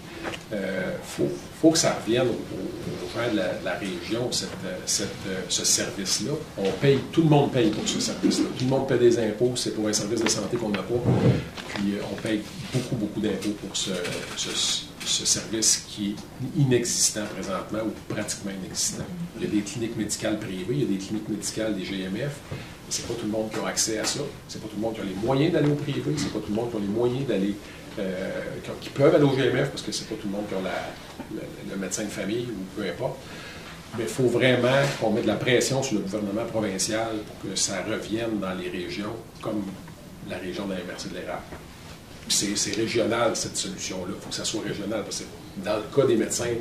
Faut que ça revienne aux gens de la région, ce service-là. Tout le monde paye pour ce service-là. Tout le monde paie des impôts, c'est pour un service de santé qu'on n'a pas. Puis on paye beaucoup d'impôts pour ce service qui est inexistant présentement ou pratiquement inexistant. Il y a des cliniques médicales privées, il y a des cliniques médicales des GMF. C'est pas tout le monde qui a accès à ça. C'est pas tout le monde qui a les moyens d'aller au privé. C'est pas tout le monde qui a les moyens d'aller, qui peuvent aller au GMF parce que c'est pas tout le monde qui a le médecin de famille ou peu importe. Mais il faut vraiment qu'on mette de la pression sur le gouvernement provincial pour que ça revienne dans les régions comme la région de la MRC de l'Érable. C'est régional, cette solution-là. Il faut que ça soit régional. Parce que dans le cas des médecins,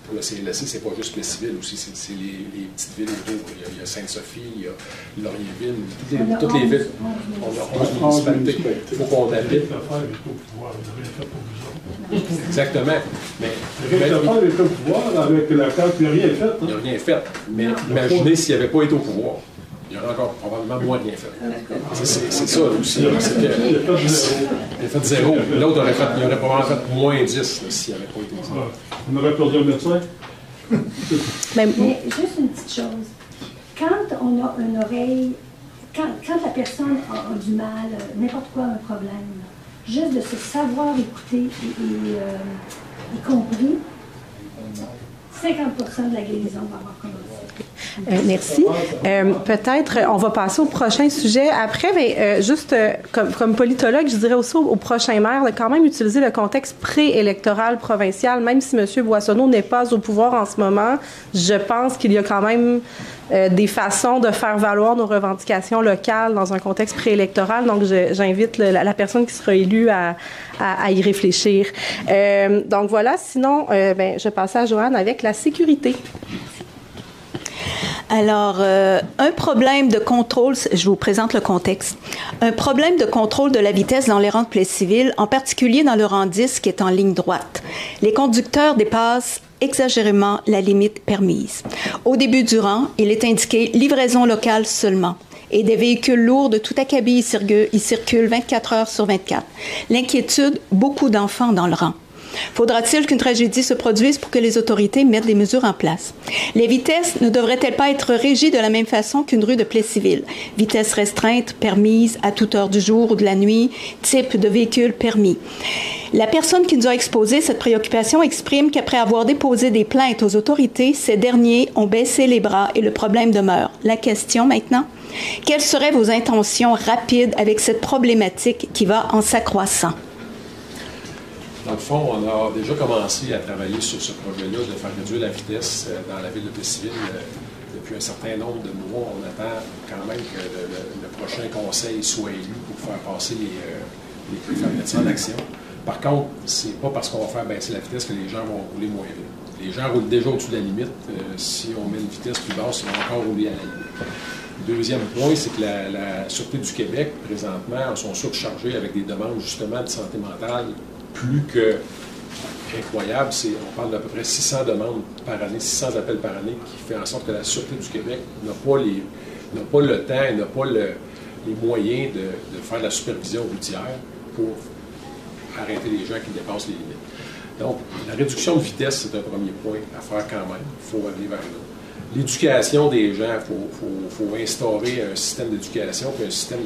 pour le CLSC, c'est pas juste Plessisville aussi, c'est les petites villes autour. Il y a Sainte-Sophie, il y a Laurierville, toutes les villes. On a 11 municipalités. Il faut qu'on habite. Exactement. Mais l'affaire est au pouvoir avec la carte, il n'y a rien fait. Il n'y a rien fait. Mais imaginez s'il n'y avait pas été au pouvoir. Il y aurait encore probablement moins bien fait. C'est ça aussi. Il a fait 0. L'autre aurait probablement fait moins 10 s'il n'avait pas été ça. On aurait perdu un médecin. Mais juste une petite chose. Quand on a une oreille, quand la personne a du mal, n'importe quoi, un problème, juste de se savoir écouter y compris, 50% de la guérison va avoir commencé. Merci. Peut-être, on va passer au prochain sujet après, mais juste comme politologue, je dirais aussi au prochain maire de quand même utiliser le contexte préélectoral provincial, même si M. Boissonneau n'est pas au pouvoir en ce moment, je pense qu'il y a quand même des façons de faire valoir nos revendications locales dans un contexte préélectoral. Donc, j'invite la personne qui sera élue à y réfléchir. Donc, voilà. Sinon, je passe à Joanne avec la sécurité. Alors, un problème de contrôle, je vous présente le contexte. Un problème de contrôle de la vitesse dans les rangs de Plessisville, en particulier dans le rang 10 qui est en ligne droite. Les conducteurs dépassent exagérément la limite permise. Au début du rang, il est indiqué « livraison locale seulement » et des véhicules lourds de tout acabit y circulent 24 heures sur 24. L'inquiétude, beaucoup d'enfants dans le rang. Faudra-t-il qu'une tragédie se produise pour que les autorités mettent des mesures en place? Les vitesses ne devraient-elles pas être régies de la même façon qu'une rue de Plessisville? Vitesse restreinte, permise à toute heure du jour ou de la nuit, type de véhicule permis. La personne qui nous a exposé cette préoccupation exprime qu'après avoir déposé des plaintes aux autorités, ces derniers ont baissé les bras et le problème demeure. La question maintenant? Quelles seraient vos intentions rapides avec cette problématique qui va en s'accroissant? Dans le fond, on a déjà commencé à travailler sur ce projet-là de faire réduire la vitesse dans la ville de Plessisville depuis un certain nombre de mois. On attend quand même que le prochain conseil soit élu pour faire passer faire mettre ça en action. Par contre, c'est pas parce qu'on va faire baisser la vitesse que les gens vont rouler moins vite. Les gens roulent déjà au-dessus de la limite. Si on met une vitesse plus basse, ils vont encore rouler à la limite. Deuxième point, c'est que la Sûreté du Québec, présentement, sont surchargés avec des demandes justement de santé mentale plus que incroyable. On parle d'à peu près 600 demandes par année, 600 appels par année, qui fait en sorte que la Sûreté du Québec n'a pas le temps et n'a pas les moyens de faire de la supervision routière pour arrêter les gens qui dépassent les limites. Donc, la réduction de vitesse, c'est un premier point à faire quand même. Il faut aller vers là. L'éducation des gens, il faut instaurer un système d'éducation, puis un système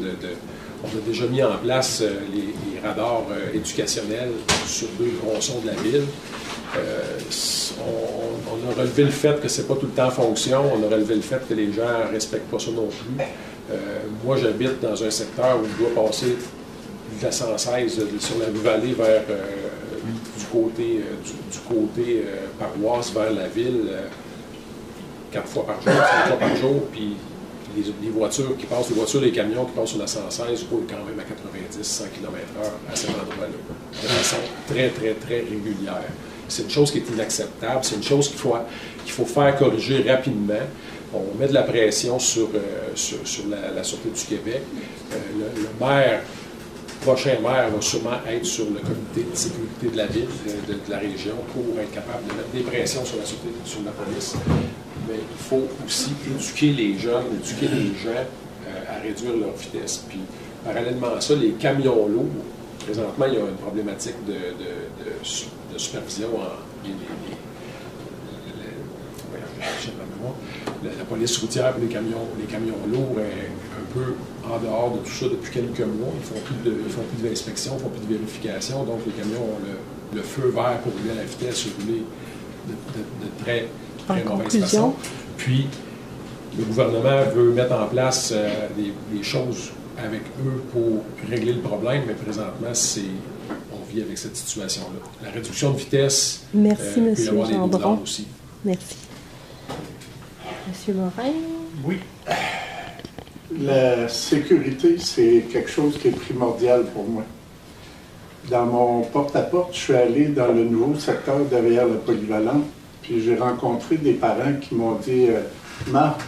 on a déjà mis en place les radars éducationnels sur 2 tronçons de la ville. On a relevé le fait que ce n'est pas tout le temps en fonction. On a relevé le fait que les gens ne respectent pas ça non plus. Moi, j'habite dans un secteur où je dois passer de la 116 sur la rue Vallée vers du côté paroisse vers la ville 4 fois par jour, 5 fois par jour, puis les voitures qui passent, les voitures, les camions qui passent sur la 116 roulent quand même à 90, 100 km/h à cet endroit-là, de façon très, très, très régulière. C'est une chose qui est inacceptable, c'est une chose qu'il faut faire corriger rapidement. On met de la pression sur la Sûreté du Québec. Le prochain maire va sûrement être sur le comité de sécurité de la ville, de la région, pour être capable de mettre des pressions sur la Sûreté, sur la police. Mais il faut aussi éduquer les jeunes, éduquer les gens à réduire leur vitesse. Puis, parallèlement à ça, les camions lourds, présentement, il y a une problématique de supervision. La police routière pour les camions lourds est un peu en dehors de tout ça depuis quelques mois. Ils font plus d'inspection, ils font plus de vérification. Donc, les camions ont le feu vert pour rouler à la vitesse et rouler de très mauvaise façon. Puis, le gouvernement veut mettre en place des choses avec eux pour régler le problème, mais présentement, on vit avec cette situation-là. La réduction de vitesse, merci, peut y avoir des Gendron. aussi. Merci. Monsieur Morin? Oui. La sécurité, c'est quelque chose qui est primordial pour moi. Dans mon porte-à-porte, je suis allé dans le nouveau secteur derrière la polyvalente, puis j'ai rencontré des parents qui m'ont dit « Marc,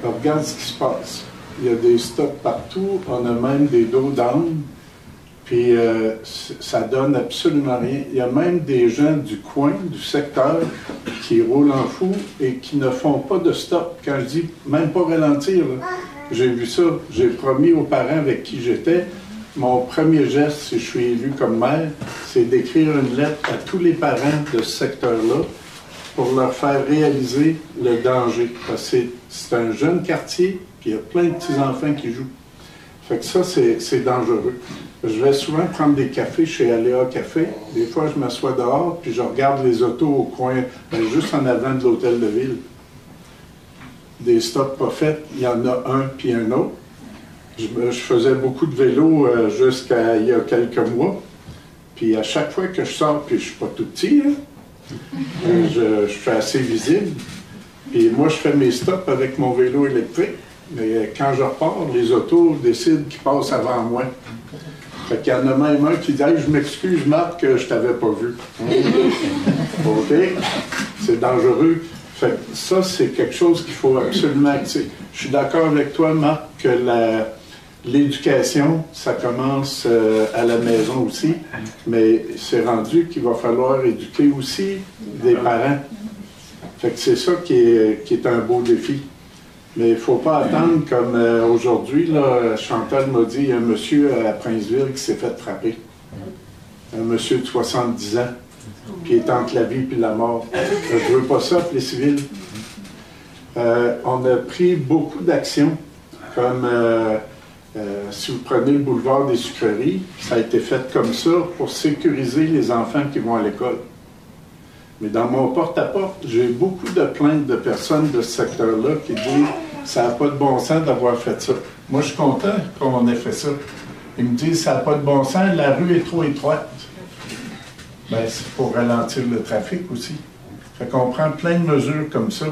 regarde ce qui se passe. Il y a des stocks partout, on a même des dos d'âne, puis ça donne absolument rien. Il y a même des gens du coin, du secteur, qui roulent en fou et qui ne font pas de stop. Quand je dis même pas ralentir, là, j'ai vu ça. J'ai promis aux parents avec qui j'étais, mon premier geste, si je suis élu comme maire, c'est d'écrire une lettre à tous les parents de ce secteur-là pour leur faire réaliser le danger. Parce que c'est un jeune quartier, puis il y a plein de petits-enfants qui jouent. Fait que ça, c'est dangereux. Je vais souvent prendre des cafés chez Aléa Café. Des fois, je m'assois dehors, puis je regarde les autos au coin, juste en avant de l'hôtel de ville. Des stops pas faits, il y en a un puis un autre. Je faisais beaucoup de vélo jusqu'à il y a quelques mois. Puis à chaque fois que je sors, puis je suis pas tout petit, hein, je suis assez visible. Puis moi, je fais mes stops avec mon vélo électrique. Mais quand je repars, les autos décident qu'ils passent avant moi. Fait qu'il y en a même un qui dit hey, « Je m'excuse, Marc, que je t'avais pas vu. » OK? C'est dangereux. Fait que ça, c'est quelque chose qu'il faut absolument... Je suis d'accord avec toi, Marc, que l'éducation, ça commence à la maison aussi, mais c'est rendu qu'il va falloir éduquer aussi des parents. Fait que c'est ça qui est un beau défi. Mais il ne faut pas attendre comme aujourd'hui, là, Chantal m'a dit, il y a un monsieur à Princeville qui s'est fait frapper. Un monsieur de 70 ans, qui est entre la vie et la mort. Je ne veux pas ça pour les civils. On a pris beaucoup d'actions, comme si vous prenez le boulevard des Sucreries, ça a été fait comme ça pour sécuriser les enfants qui vont à l'école. Mais dans mon porte-à-porte, j'ai beaucoup de plaintes de personnes de ce secteur-là qui disent « ça n'a pas de bon sens d'avoir fait ça ». Moi, je suis content qu'on ait fait ça. Ils me disent « ça n'a pas de bon sens, la rue est trop étroite ». Bien, c'est pour ralentir le trafic aussi. Fait qu'on prend plein de mesures comme ça.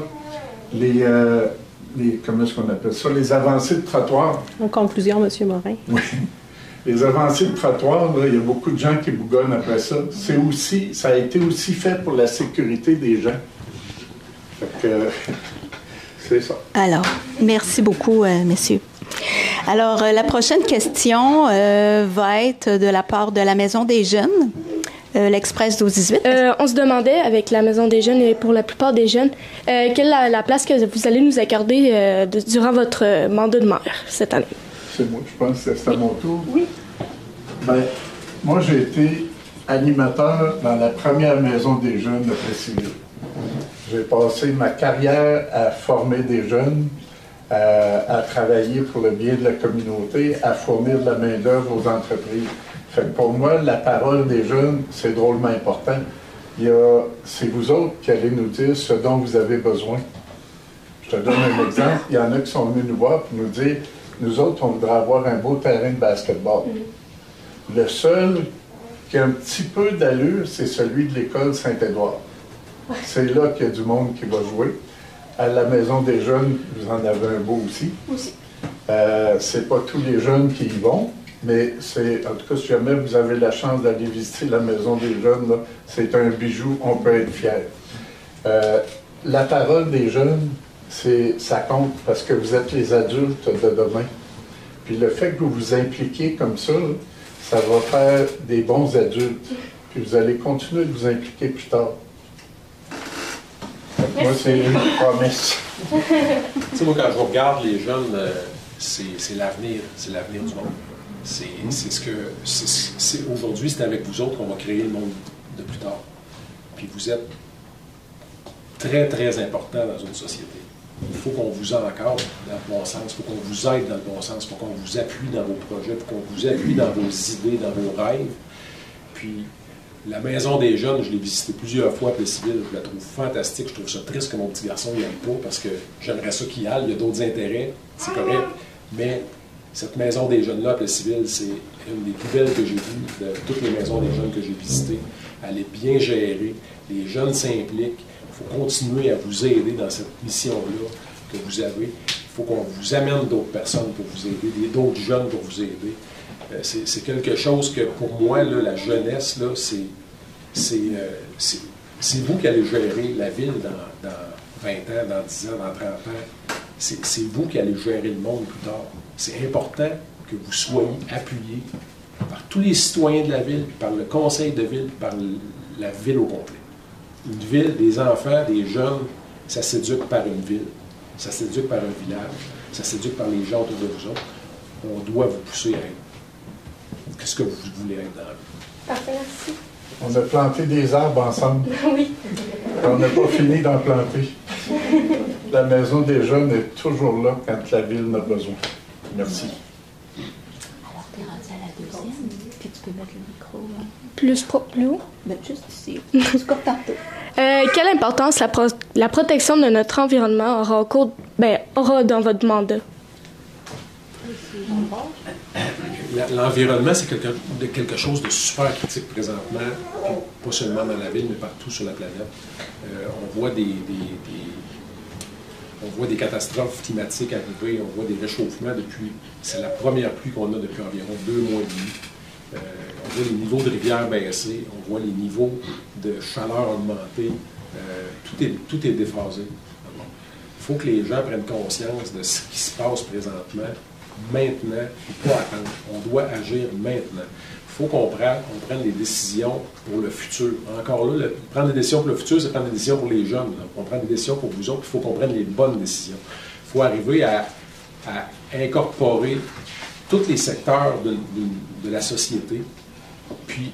Comment est-ce qu'on appelle ça? Les avancées de trottoir. En conclusion, M. Morin. Oui. Les avancées de trottoir, là, il y a beaucoup de gens qui bougonnent après ça. Ça a été aussi fait pour la sécurité des gens. Fait que, c'est ça. Alors, merci beaucoup, messieurs. Alors, la prochaine question va être de la part de la Maison des Jeunes, l'Express 12-18. On se demandait, avec la Maison des Jeunes et pour la plupart des jeunes, quelle est la place que vous allez nous accorder durant votre mandat de maire cette année? C'est moi, je pense que c'est à mon tour. Oui. Bien, moi, j'ai été animateur dans la première Maison des Jeunes de Plessisville. J'ai passé ma carrière à former des jeunes, à travailler pour le bien de la communauté, à fournir de la main-d'œuvre aux entreprises. Fait que pour moi, la parole des jeunes, c'est drôlement important. C'est vous autres qui allez nous dire ce dont vous avez besoin. Je te donne un exemple. Il y en a qui sont venus nous voir pour nous dire nous autres, on voudrait avoir un beau terrain de basketball. Le seul qui a un petit peu d'allure, c'est celui de l'école Saint-Édouard. C'est là qu'il y a du monde qui va jouer. À la Maison des Jeunes, vous en avez un beau aussi. C'est pas tous les jeunes qui y vont, mais en tout cas, si jamais vous avez la chance d'aller visiter la Maison des Jeunes, c'est un bijou, on peut être fiers. La parole des jeunes, ça compte parce que vous êtes les adultes de demain. Puis le fait que vous vous impliquez comme ça, ça va faire des bons adultes. Puis vous allez continuer de vous impliquer plus tard. Moi, c'est une promesse. Tu sais, moi, quand je regarde les jeunes, c'est l'avenir du monde. Aujourd'hui, c'est avec vous autres qu'on va créer le monde de plus tard. Puis vous êtes très, très important dans une société. Il faut qu'on vous encadre dans le bon sens, il faut qu'on vous aide dans le bon sens, il faut qu'on vous appuie dans vos projets, il faut qu'on vous appuie dans vos idées, dans vos rêves. Puis, la Maison des Jeunes, je l'ai visitée plusieurs fois à Plessisville, je la trouve fantastique, je trouve ça triste que mon petit garçon n'y aille pas, parce que j'aimerais ça qu'il y aille, il y a d'autres intérêts, c'est correct, mais cette Maison des Jeunes-là à Plessisville, c'est une des plus belles que j'ai vues de toutes les maisons des jeunes que j'ai visitées. Elle est bien gérée, les jeunes s'impliquent. Il faut continuer à vous aider dans cette mission-là que vous avez. Il faut qu'on vous amène d'autres personnes pour vous aider, d'autres jeunes pour vous aider. C'est quelque chose que, pour moi, là, la jeunesse, là, c'est vous qui allez gérer la ville dans 20 ans, dans 10 ans, dans 30 ans. C'est vous qui allez gérer le monde plus tard. C'est important que vous soyez appuyés par tous les citoyens de la ville, par le conseil de ville, par la ville au complet. Une ville, des enfants, des jeunes, ça s'éduque par une ville, ça s'éduque par un village. ça s'éduque par les gens autour de vous autres. On doit vous pousser à être. Qu'est-ce que vous voulez être dans la vie? Parfait, merci. On a planté des arbres ensemble. Oui. On n'a pas fini d'en planter. La Maison des Jeunes est toujours là quand la ville en a besoin. Merci. Alors, tu es rendu à la deuxième, puis tu peux mettre le micro. Hein. Plus haut? Ben, juste ici. Tu coupes tantôt. Quelle importance la protection de notre environnement aura dans votre mandat? L'environnement, c'est quelque chose de super critique présentement, pas seulement dans la ville, mais partout sur la planète. On voit des catastrophes climatiques arriver, on voit des réchauffements c'est la première pluie qu'on a depuis environ 2 mois et demi. On voit les niveaux de rivières baisser, on voit les niveaux de chaleur augmenter, tout est déphasé. Il faut que les gens prennent conscience de ce qui se passe présentement, maintenant, et pas attendre. On doit agir maintenant. Il faut qu'on prenne des décisions pour le futur. Encore là, prendre des décisions pour le futur, c'est prendre des décisions pour les jeunes. Donc, on prend des décisions pour vous autres, il faut qu'on prenne les bonnes décisions. Il faut arriver à incorporer tous les secteurs de la société, puis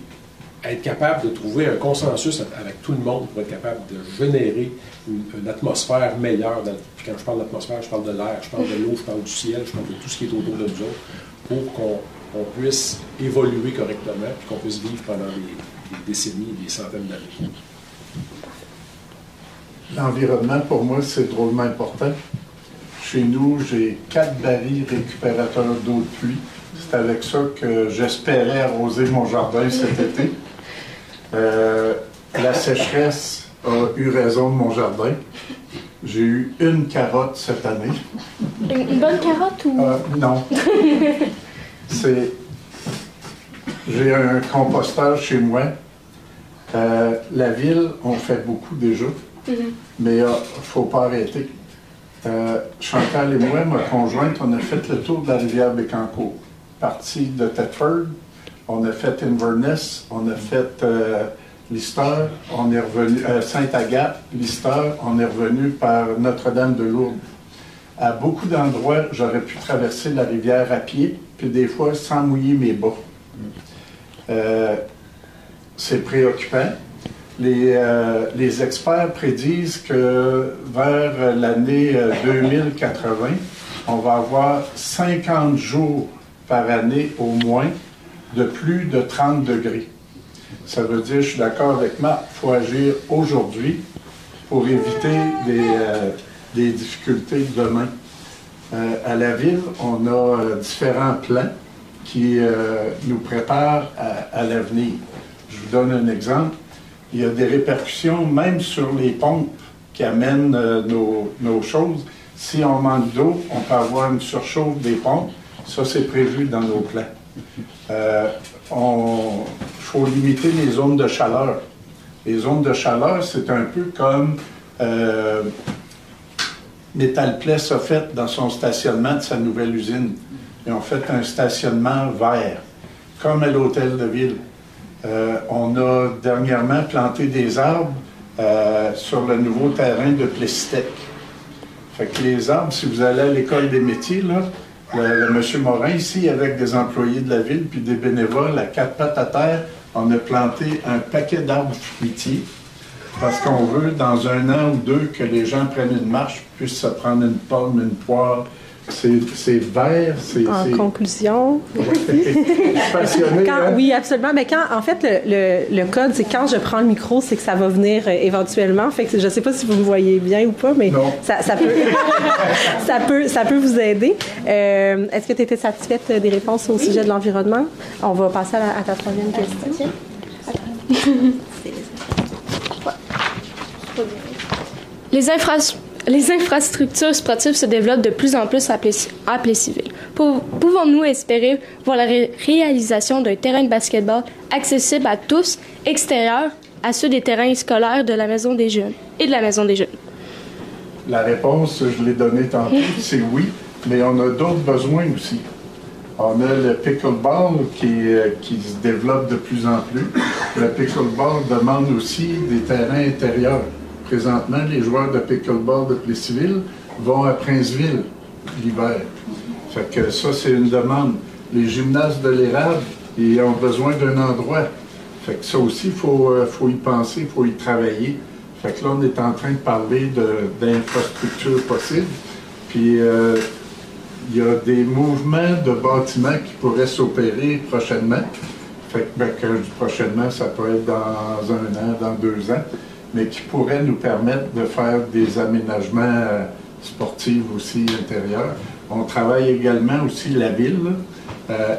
être capable de trouver un consensus avec tout le monde pour être capable de générer une atmosphère meilleure. Puis quand je parle d'atmosphère, je parle de l'air, je parle de l'eau, je parle du ciel, je parle de tout ce qui est autour de nous autres, pour qu'on puisse évoluer correctement, puis qu'on puisse vivre pendant des décennies, des centaines d'années. L'environnement, pour moi, c'est drôlement important. Chez nous, j'ai 4 barils récupérateurs d'eau de pluie. C'est avec ça que j'espérais arroser mon jardin cet été. La sécheresse a eu raison de mon jardin. J'ai eu une carotte cette année. Une bonne carotte ou? Non. J'ai un composteur chez moi. La ville, on fait beaucoup déjà, mais il ne faut pas arrêter. Chantal et moi, ma conjointe, on a fait le tour de la rivière Bécancour. Parti de Thetford, on a fait Inverness, on a fait Lister, on est revenu Sainte-Agathe, Lister, on est revenu par Notre-Dame-de-Lourdes. À beaucoup d'endroits, j'aurais pu traverser la rivière à pied, puis des fois sans mouiller mes bas. C'est préoccupant. Les experts prédisent que vers l'année 2080, on va avoir 50 jours par année au moins de plus de 30 degrés. Ça veut dire, je suis d'accord avec Marc, il faut agir aujourd'hui pour éviter des difficultés demain. À la ville, on a différents plans qui nous préparent à l'avenir. Je vous donne un exemple. Il y a des répercussions même sur les pompes qui amènent nos choses. Si on manque d'eau, on peut avoir une surchauffe des pompes. Ça, c'est prévu dans nos plans. Il faut limiter les zones de chaleur. Les zones de chaleur, c'est un peu comme Metalplast a fait dans son stationnement de sa nouvelle usine. Ils ont fait un stationnement vert, comme à l'hôtel de ville. On a dernièrement planté des arbres sur le nouveau terrain de Plessis-Tech. Fait que les arbres, si vous allez à l'école des métiers, là, le monsieur Morin ici, avec des employés de la ville puis des bénévoles à 4 pattes à terre, on a planté un paquet d'arbres fruitiers parce qu'on veut, dans 1 an ou 2, que les gens prennent une marche, puissent se prendre une pomme, une poire. C'est vert, c'est... En conclusion... passionné, hein? Oui, absolument. Mais en fait, le code, c'est quand je prends le micro, c'est que ça va venir éventuellement. Fait que je ne sais pas si vous me voyez bien ou pas, mais ça peut vous aider. Est-ce que tu étais satisfaite des réponses au sujet de l'environnement? On va passer à ta 3e question. Les infrastructures sportives se développent de plus en plus à Plessisville. Pouvons-nous espérer voir la réalisation d'un terrain de basketball accessible à tous, extérieur à ceux des terrains scolaires de la Maison des Jeunes et de la Maison des Jeunes? La réponse, je l'ai donnée tantôt, c'est oui, mais on a d'autres besoins aussi. On a le pickleball qui se développe de plus en plus. Le pickleball demande aussi des terrains intérieurs. Présentement, les joueurs de pickleball de Plessisville vont à Princeville l'hiver. Fait que ça, c'est une demande. Les gymnases de l'Érable, ils ont besoin d'un endroit. Fait que ça aussi, il faut y penser, il faut y travailler. Fait que là, on est en train de parler d'infrastructures possibles. Puis, il y a des mouvements de bâtiments qui pourraient s'opérer prochainement. Fait que, quand je dis prochainement, ça peut être dans 1 an, dans 2 ans, mais qui pourraient nous permettre de faire des aménagements sportifs aussi intérieurs. On travaille également aussi la ville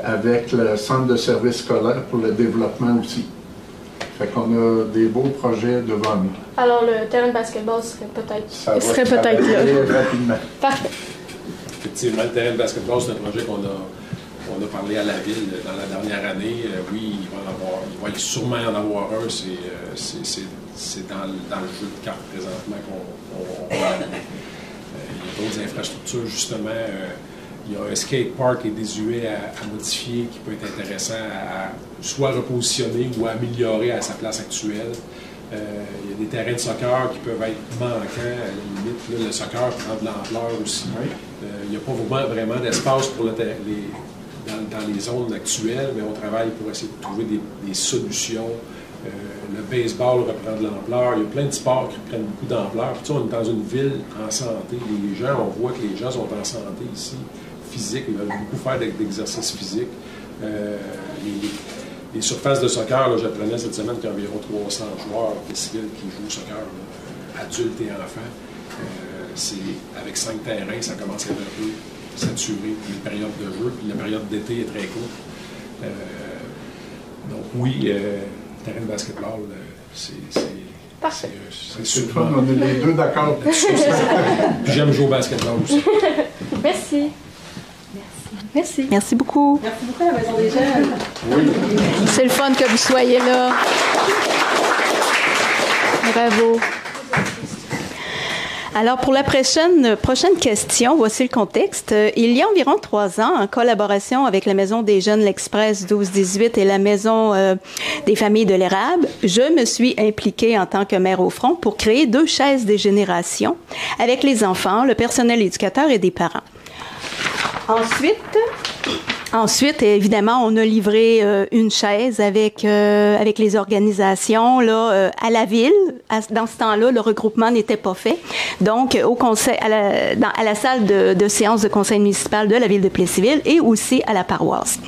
avec le centre de services scolaires pour le développement aussi. Fait qu'on a des beaux projets devant nous. Alors, le terrain de basketball serait peut-être là. Rapidement. Parfait. Effectivement, le terrain de basketball, c'est un projet qu'on a parlé à la ville dans la dernière année. Oui, il va sûrement y en avoir un. C'est dans le jeu de cartes présentement qu'on va amener. Il y a d'autres infrastructures, justement. Il y a un skate park qui est désuet à modifier, qui peut être intéressant à soit repositionner ou à améliorer à sa place actuelle. Il y a des terrains de soccer qui peuvent être manquants, à la limite. Là, le soccer prend de l'ampleur aussi. Il n'y a pas vraiment d'espace pour dans les zones actuelles, mais on travaille pour essayer de trouver des solutions. Le baseball reprend de l'ampleur. Il y a plein de sports qui prennent beaucoup d'ampleur. Puis, on est dans une ville en santé. Les gens, on voit que les gens sont en santé ici, physique. Ils veulent beaucoup faire d'exercices physiques. Les surfaces de soccer, j'apprenais cette semaine qu'il y a environ 300 joueurs civils qui jouent au soccer, adultes et enfants. Avec 5 terrains, ça commence à être un peu saturé. Les périodes de jeu, puis la période d'été est très courte. Donc oui, terrain de basketball, c'est super. On est les deux d'accord. Puis j'aime jouer au basketball aussi. Merci. Merci. Merci beaucoup. Merci beaucoup à la Maison des Jeunes. Oui. C'est le fun que vous soyez là. Bravo. Alors, pour la prochaine question, voici le contexte. Il y a environ 3 ans, en collaboration avec la Maison des Jeunes, l'Express 12-18 et la Maison des familles de l'Érable, je me suis impliquée en tant que maire au front pour créer 2 chaises des générations avec les enfants, le personnel éducateur et des parents. Ensuite, évidemment, on a livré une chaise avec les organisations là, à la ville. Dans ce temps-là, le regroupement n'était pas fait. Donc, au conseil, à la salle de séance de conseil municipal de la ville de Plessisville et aussi à la paroisse.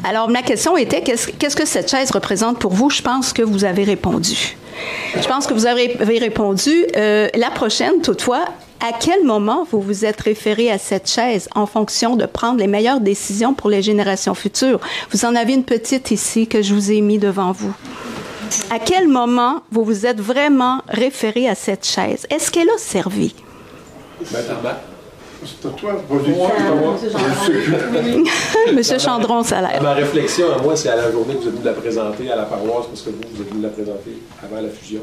Alors, ma question était, qu'est-ce que cette chaise représente pour vous? Je pense que vous avez répondu. La prochaine, toutefois, à quel moment vous vous êtes référé à cette chaise en fonction de prendre les meilleures décisions pour les générations futures? Vous en avez une petite ici que je vous ai mis devant vous. À quel moment vous vous êtes vraiment référé à cette chaise? Est-ce qu'elle a servi? C'est à toi. Monsieur Chandron, ça a l'air. Ma réflexion à moi, c'est à la journée que vous êtes venu la présenter à la paroisse, parce que vous êtes venu la présenter avant la fusion.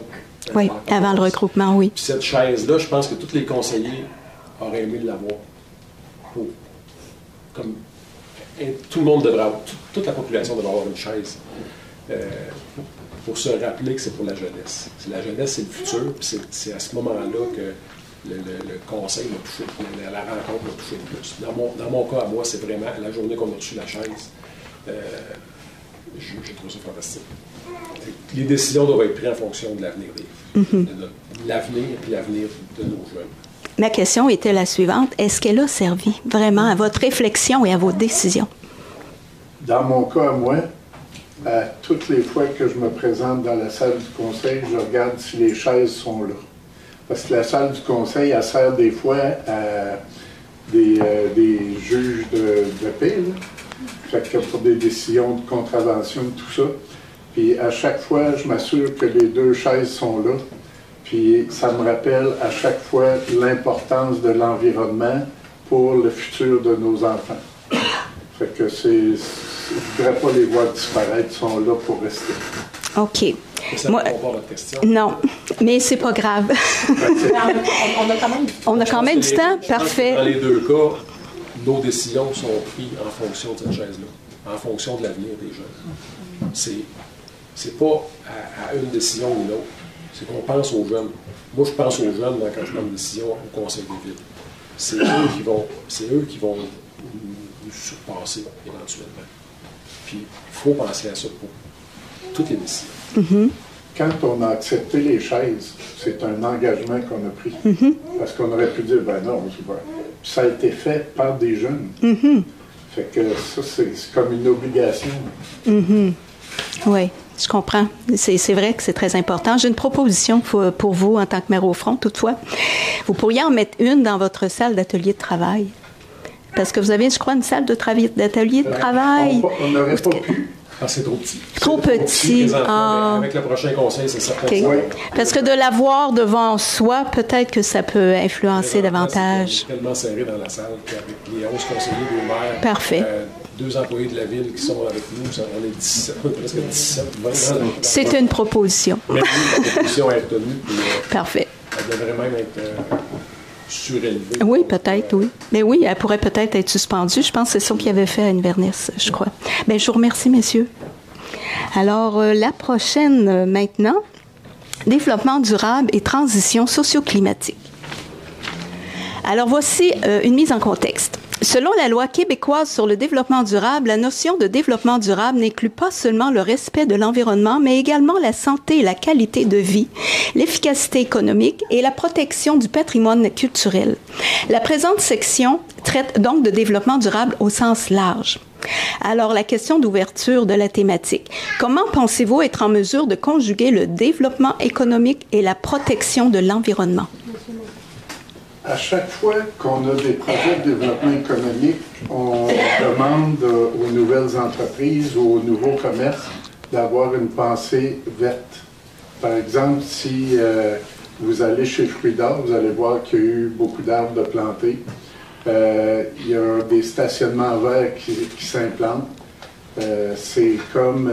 Oui, avant le regroupement, oui. Puis cette chaise-là, je pense que tous les conseillers auraient aimé l'avoir. Tout le monde devrait avoir, toute la population devrait avoir une chaise pour se rappeler que c'est pour la jeunesse. La jeunesse, c'est le futur, puis c'est à ce moment-là que le conseil m'a touché, la rencontre m'a touché le plus. Dans mon cas, à moi, c'est vraiment la journée qu'on a reçu la chaise. J'ai trouvé ça fantastique. Les décisions doivent être prises en fonction de l'avenir de l'avenir et l'avenir de nos jeunes. Ma question était la suivante. Est-ce qu'elle a servi vraiment à votre réflexion et à vos décisions? Dans mon cas, moi, toutes les fois que je me présente dans la salle du conseil, je regarde si les chaises sont là. Parce que la salle du conseil, elle sert des fois à des juges de paix, fait que pour des décisions de contravention, tout ça. Puis à chaque fois, je m'assure que les 2 chaises sont là. Puis ça me rappelle à chaque fois l'importance de l'environnement pour le futur de nos enfants. Fait que je ne voudrais pas les voir disparaître, ils sont là pour rester. OK. Ça ne répond pas à votre question. Non, mais c'est pas grave. On a quand même du temps. Parfait. Dans les 2 cas, nos décisions sont prises en fonction de cette chaise-là, en fonction de l'avenir des jeunes. C'est pas à une décision ou l'autre. C'est qu'on pense aux jeunes. Moi, je pense aux jeunes quand je prends une décision au Conseil des villes. c'est eux qui vont nous surpasser éventuellement. Puis, il faut penser à ça pour toutes les décisions. Mm-hmm. Quand on a accepté les chaises, c'est un engagement qu'on a pris. Parce qu'on aurait pu dire, ben non, c'est pas. Ça a été fait par des jeunes. Fait que ça, c'est comme une obligation. Oui, je comprends. C'est vrai que c'est très important. J'ai une proposition pour vous en tant que maire au front, toutefois. Vous pourriez en mettre une dans votre salle d'atelier de travail. Parce que vous avez, je crois, une salle d'atelier de travail. On n'aurait pas pu. Ah, c'est trop petit. Trop petit. Mais avec le prochain conseil, c'est certain. Okay. Parce que de l'avoir devant soi, peut-être que ça peut influencer davantage. C'est tellement serré dans la salle qu'avec les 11 conseillers, 2 maires, parfait. 2 employés de la ville qui sont avec nous, on est 17, presque 17, 20 ans. C'est une proposition. Mais oui, la proposition est retenue. Parfait. Elle devrait même être surélevée. Oui, peut-être, oui. Mais oui, elle pourrait peut-être être suspendue. Je pense que c'est ça qu'il avait fait à Inverness, je crois. Bien, je vous remercie, messieurs. Alors, la prochaine, maintenant, développement durable et transition socio-climatique. Alors, voici une mise en contexte. Selon la loi québécoise sur le développement durable, la notion de développement durable n'inclut pas seulement le respect de l'environnement, mais également la santé et la qualité de vie, l'efficacité économique et la protection du patrimoine culturel. La présente section traite donc de développement durable au sens large. Alors, la question d'ouverture de la thématique. Comment pensez-vous être en mesure de conjuguer le développement économique et la protection de l'environnement? À chaque fois qu'on a des projets de développement économique, on demande aux nouvelles entreprises ou aux nouveaux commerces d'avoir une pensée verte. Par exemple, si vous allez chez Fruits d'Or, vous allez voir qu'il y a eu beaucoup d'arbres de plantés. Il y a des stationnements verts qui s'implantent. C'est comme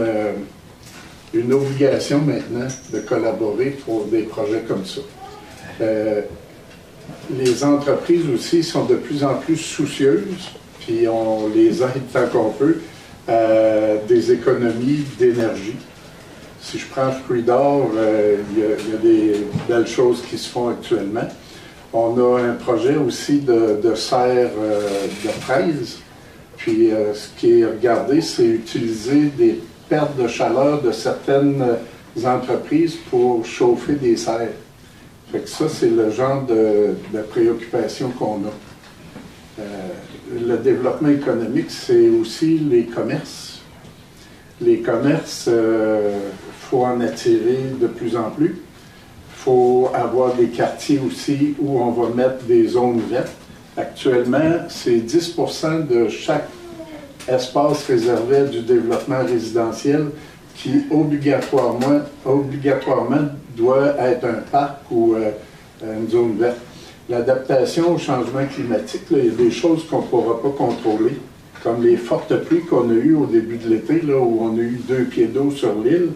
une obligation maintenant de collaborer pour des projets comme ça. Les entreprises aussi sont de plus en plus soucieuses, puis on les aide tant qu'on peut, des économies d'énergie. Si je prends Fruits d'Or, il y a des belles choses qui se font actuellement. On a un projet aussi de serre de fraises. Puis ce qui est regardé, c'est utiliser des pertes de chaleur de certaines entreprises pour chauffer des serres. Fait que ça, c'est le genre de préoccupation qu'on a. Le développement économique, c'est aussi les commerces. Les commerces, faut en attirer de plus en plus. Il faut avoir des quartiers aussi où on va mettre des zones vertes. Actuellement, c'est 10% de chaque espace réservé du développement résidentiel qui obligatoirement doit être un parc ou une zone verte. L'adaptation au changement climatique, là, il y a des choses qu'on ne pourra pas contrôler, comme les fortes pluies qu'on a eues au début de l'été, là, où on a eu 2 pieds d'eau sur l'île.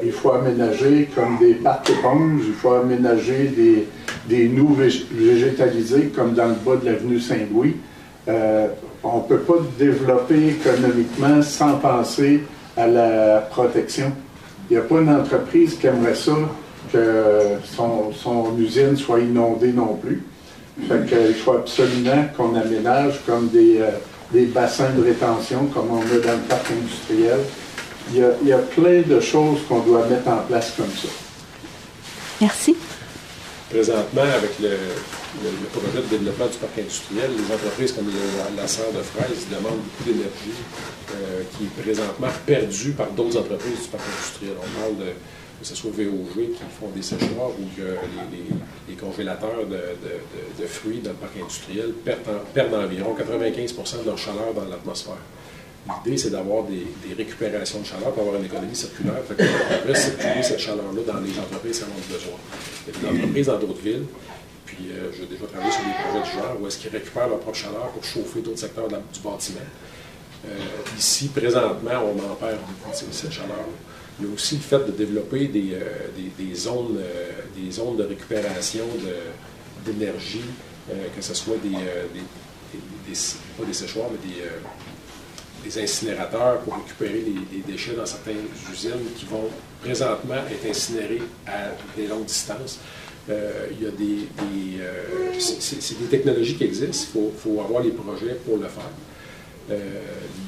Il faut aménager comme des parcs éponges, il faut aménager des noues végétalisées, comme dans le bas de l'avenue Saint-Louis. On ne peut pas développer économiquement sans penser à la protection. Il n'y a pas une entreprise qui aimerait ça que son usine soit inondée non plus. Fait qu'il faut absolument qu'on aménage comme des bassins de rétention, comme on a dans le parc industriel. Il y a plein de choses qu'on doit mettre en place comme ça. Merci. Présentement, avec le projet de développement du parc industriel, les entreprises comme la serre de fraises demandent beaucoup d'énergie qui est présentement perdue par d'autres entreprises du parc industriel. On parle que ce soit VOG qui font des séchoirs ou que les congélateurs de fruits dans le parc industriel perdent environ 95% de leur chaleur dans l'atmosphère. L'idée, c'est d'avoir des récupérations de chaleur pour avoir une économie circulaire. Fait qu'on pourrait circuler cette chaleur-là dans les entreprises qui en ont besoin. Il y a des entreprises dans d'autres villes, puis j'ai déjà travaillé sur des projets du genre où est-ce qu'ils récupèrent leur propre chaleur pour chauffer d'autres secteurs du bâtiment. Ici, présentement, on en perd beaucoup de cette chaleur-là. Il y a aussi le fait de développer des zones de récupération d'énergie, que ce soit pas des séchoirs, mais des incinérateurs pour récupérer les déchets dans certaines usines qui vont présentement être incinérés à des longues distances. Il y a c'est des technologies qui existent, il faut avoir les projets pour le faire.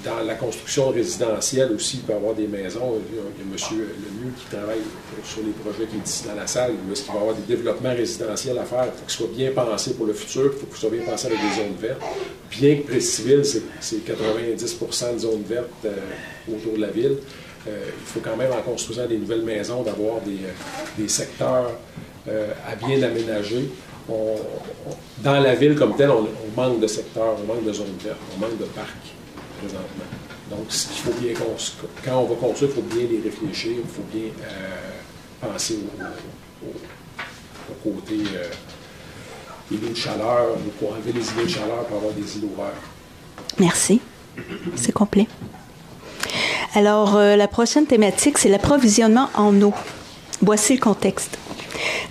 Dans la construction résidentielle aussi, il peut y avoir des maisons. Il y a M. Lemieux qui travaille sur les projets qui est ici dans la salle, où est-ce qu'il va y avoir des développements résidentiels à faire. Il faut qu'ils soient bien pensés pour le futur, il faut qu'ils soient bien pensés avec des zones vertes. Bien que Presqu'île, c'est 90% de zones vertes autour de la ville, il faut quand même, en construisant des nouvelles maisons, d'avoir des secteurs à bien aménager. Dans la ville comme telle, on manque de secteurs, on manque de zones vertes, on manque de parcs présentement. Donc, il faut bien quand on va construire, il faut bien les réfléchir, il faut bien penser au côté îlots de chaleur, pour enlever les îlots de chaleur pour avoir des îlots verts. Merci. C'est complet. Alors, la prochaine thématique, c'est l'approvisionnement en eau. Voici le contexte.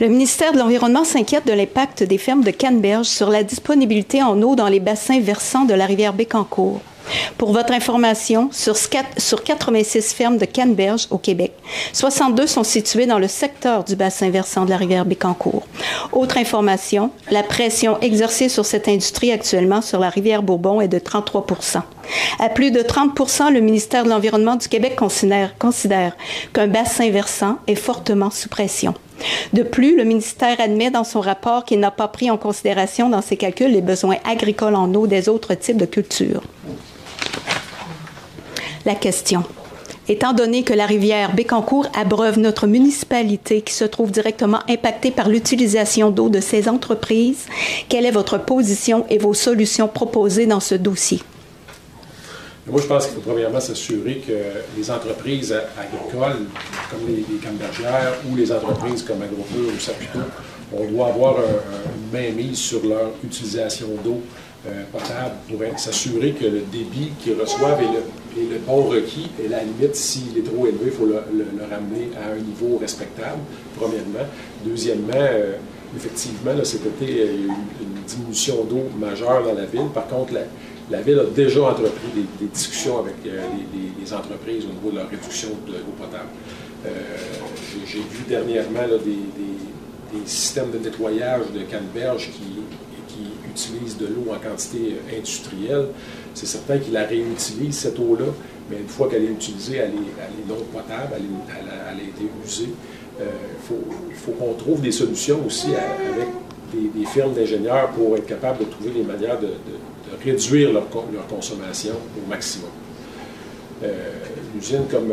Le ministère de l'Environnement s'inquiète de l'impact des fermes de canneberge sur la disponibilité en eau dans les bassins versants de la rivière Bécancour. Pour votre information, sur 86 fermes de canneberge au Québec, 62 sont situées dans le secteur du bassin versant de la rivière Bécancour. Autre information, la pression exercée sur cette industrie actuellement sur la rivière Bourbon est de 33 %. À plus de 30 %, le ministère de l'Environnement du Québec considère qu'un bassin versant est fortement sous pression. De plus, le ministère admet dans son rapport qu'il n'a pas pris en considération dans ses calculs les besoins agricoles en eau des autres types de cultures. La question. Étant donné que la rivière Bécancour abreuve notre municipalité qui se trouve directement impactée par l'utilisation d'eau de ces entreprises, quelle est votre position et vos solutions proposées dans ce dossier? Moi, je pense qu'il faut premièrement s'assurer que les entreprises agricoles, comme les cannebergières ou les entreprises comme Agropur ou Saputo, on doit avoir une mainmise sur leur utilisation d'eau potable pour s'assurer que le débit qu'ils reçoivent est le bon requis. Et à la limite, s'il est trop élevé, il faut le ramener à un niveau respectable, premièrement. Deuxièmement, effectivement, là, cet été, il y a eu une diminution d'eau majeure dans la ville. Par contre, la Ville a déjà entrepris des discussions avec les entreprises au niveau de leur réduction de l'eau potable. J'ai vu dernièrement là, des systèmes de nettoyage de canneberge qui utilisent de l'eau en quantité industrielle. C'est certain qu'ils la réutilisent, cette eau-là, mais une fois qu'elle est utilisée, elle est non potable, elle a été usée. Il faut qu'on trouve des solutions aussi avec des firmes d'ingénieurs pour être capable de trouver des manières de réduire leur consommation au maximum. Une usine comme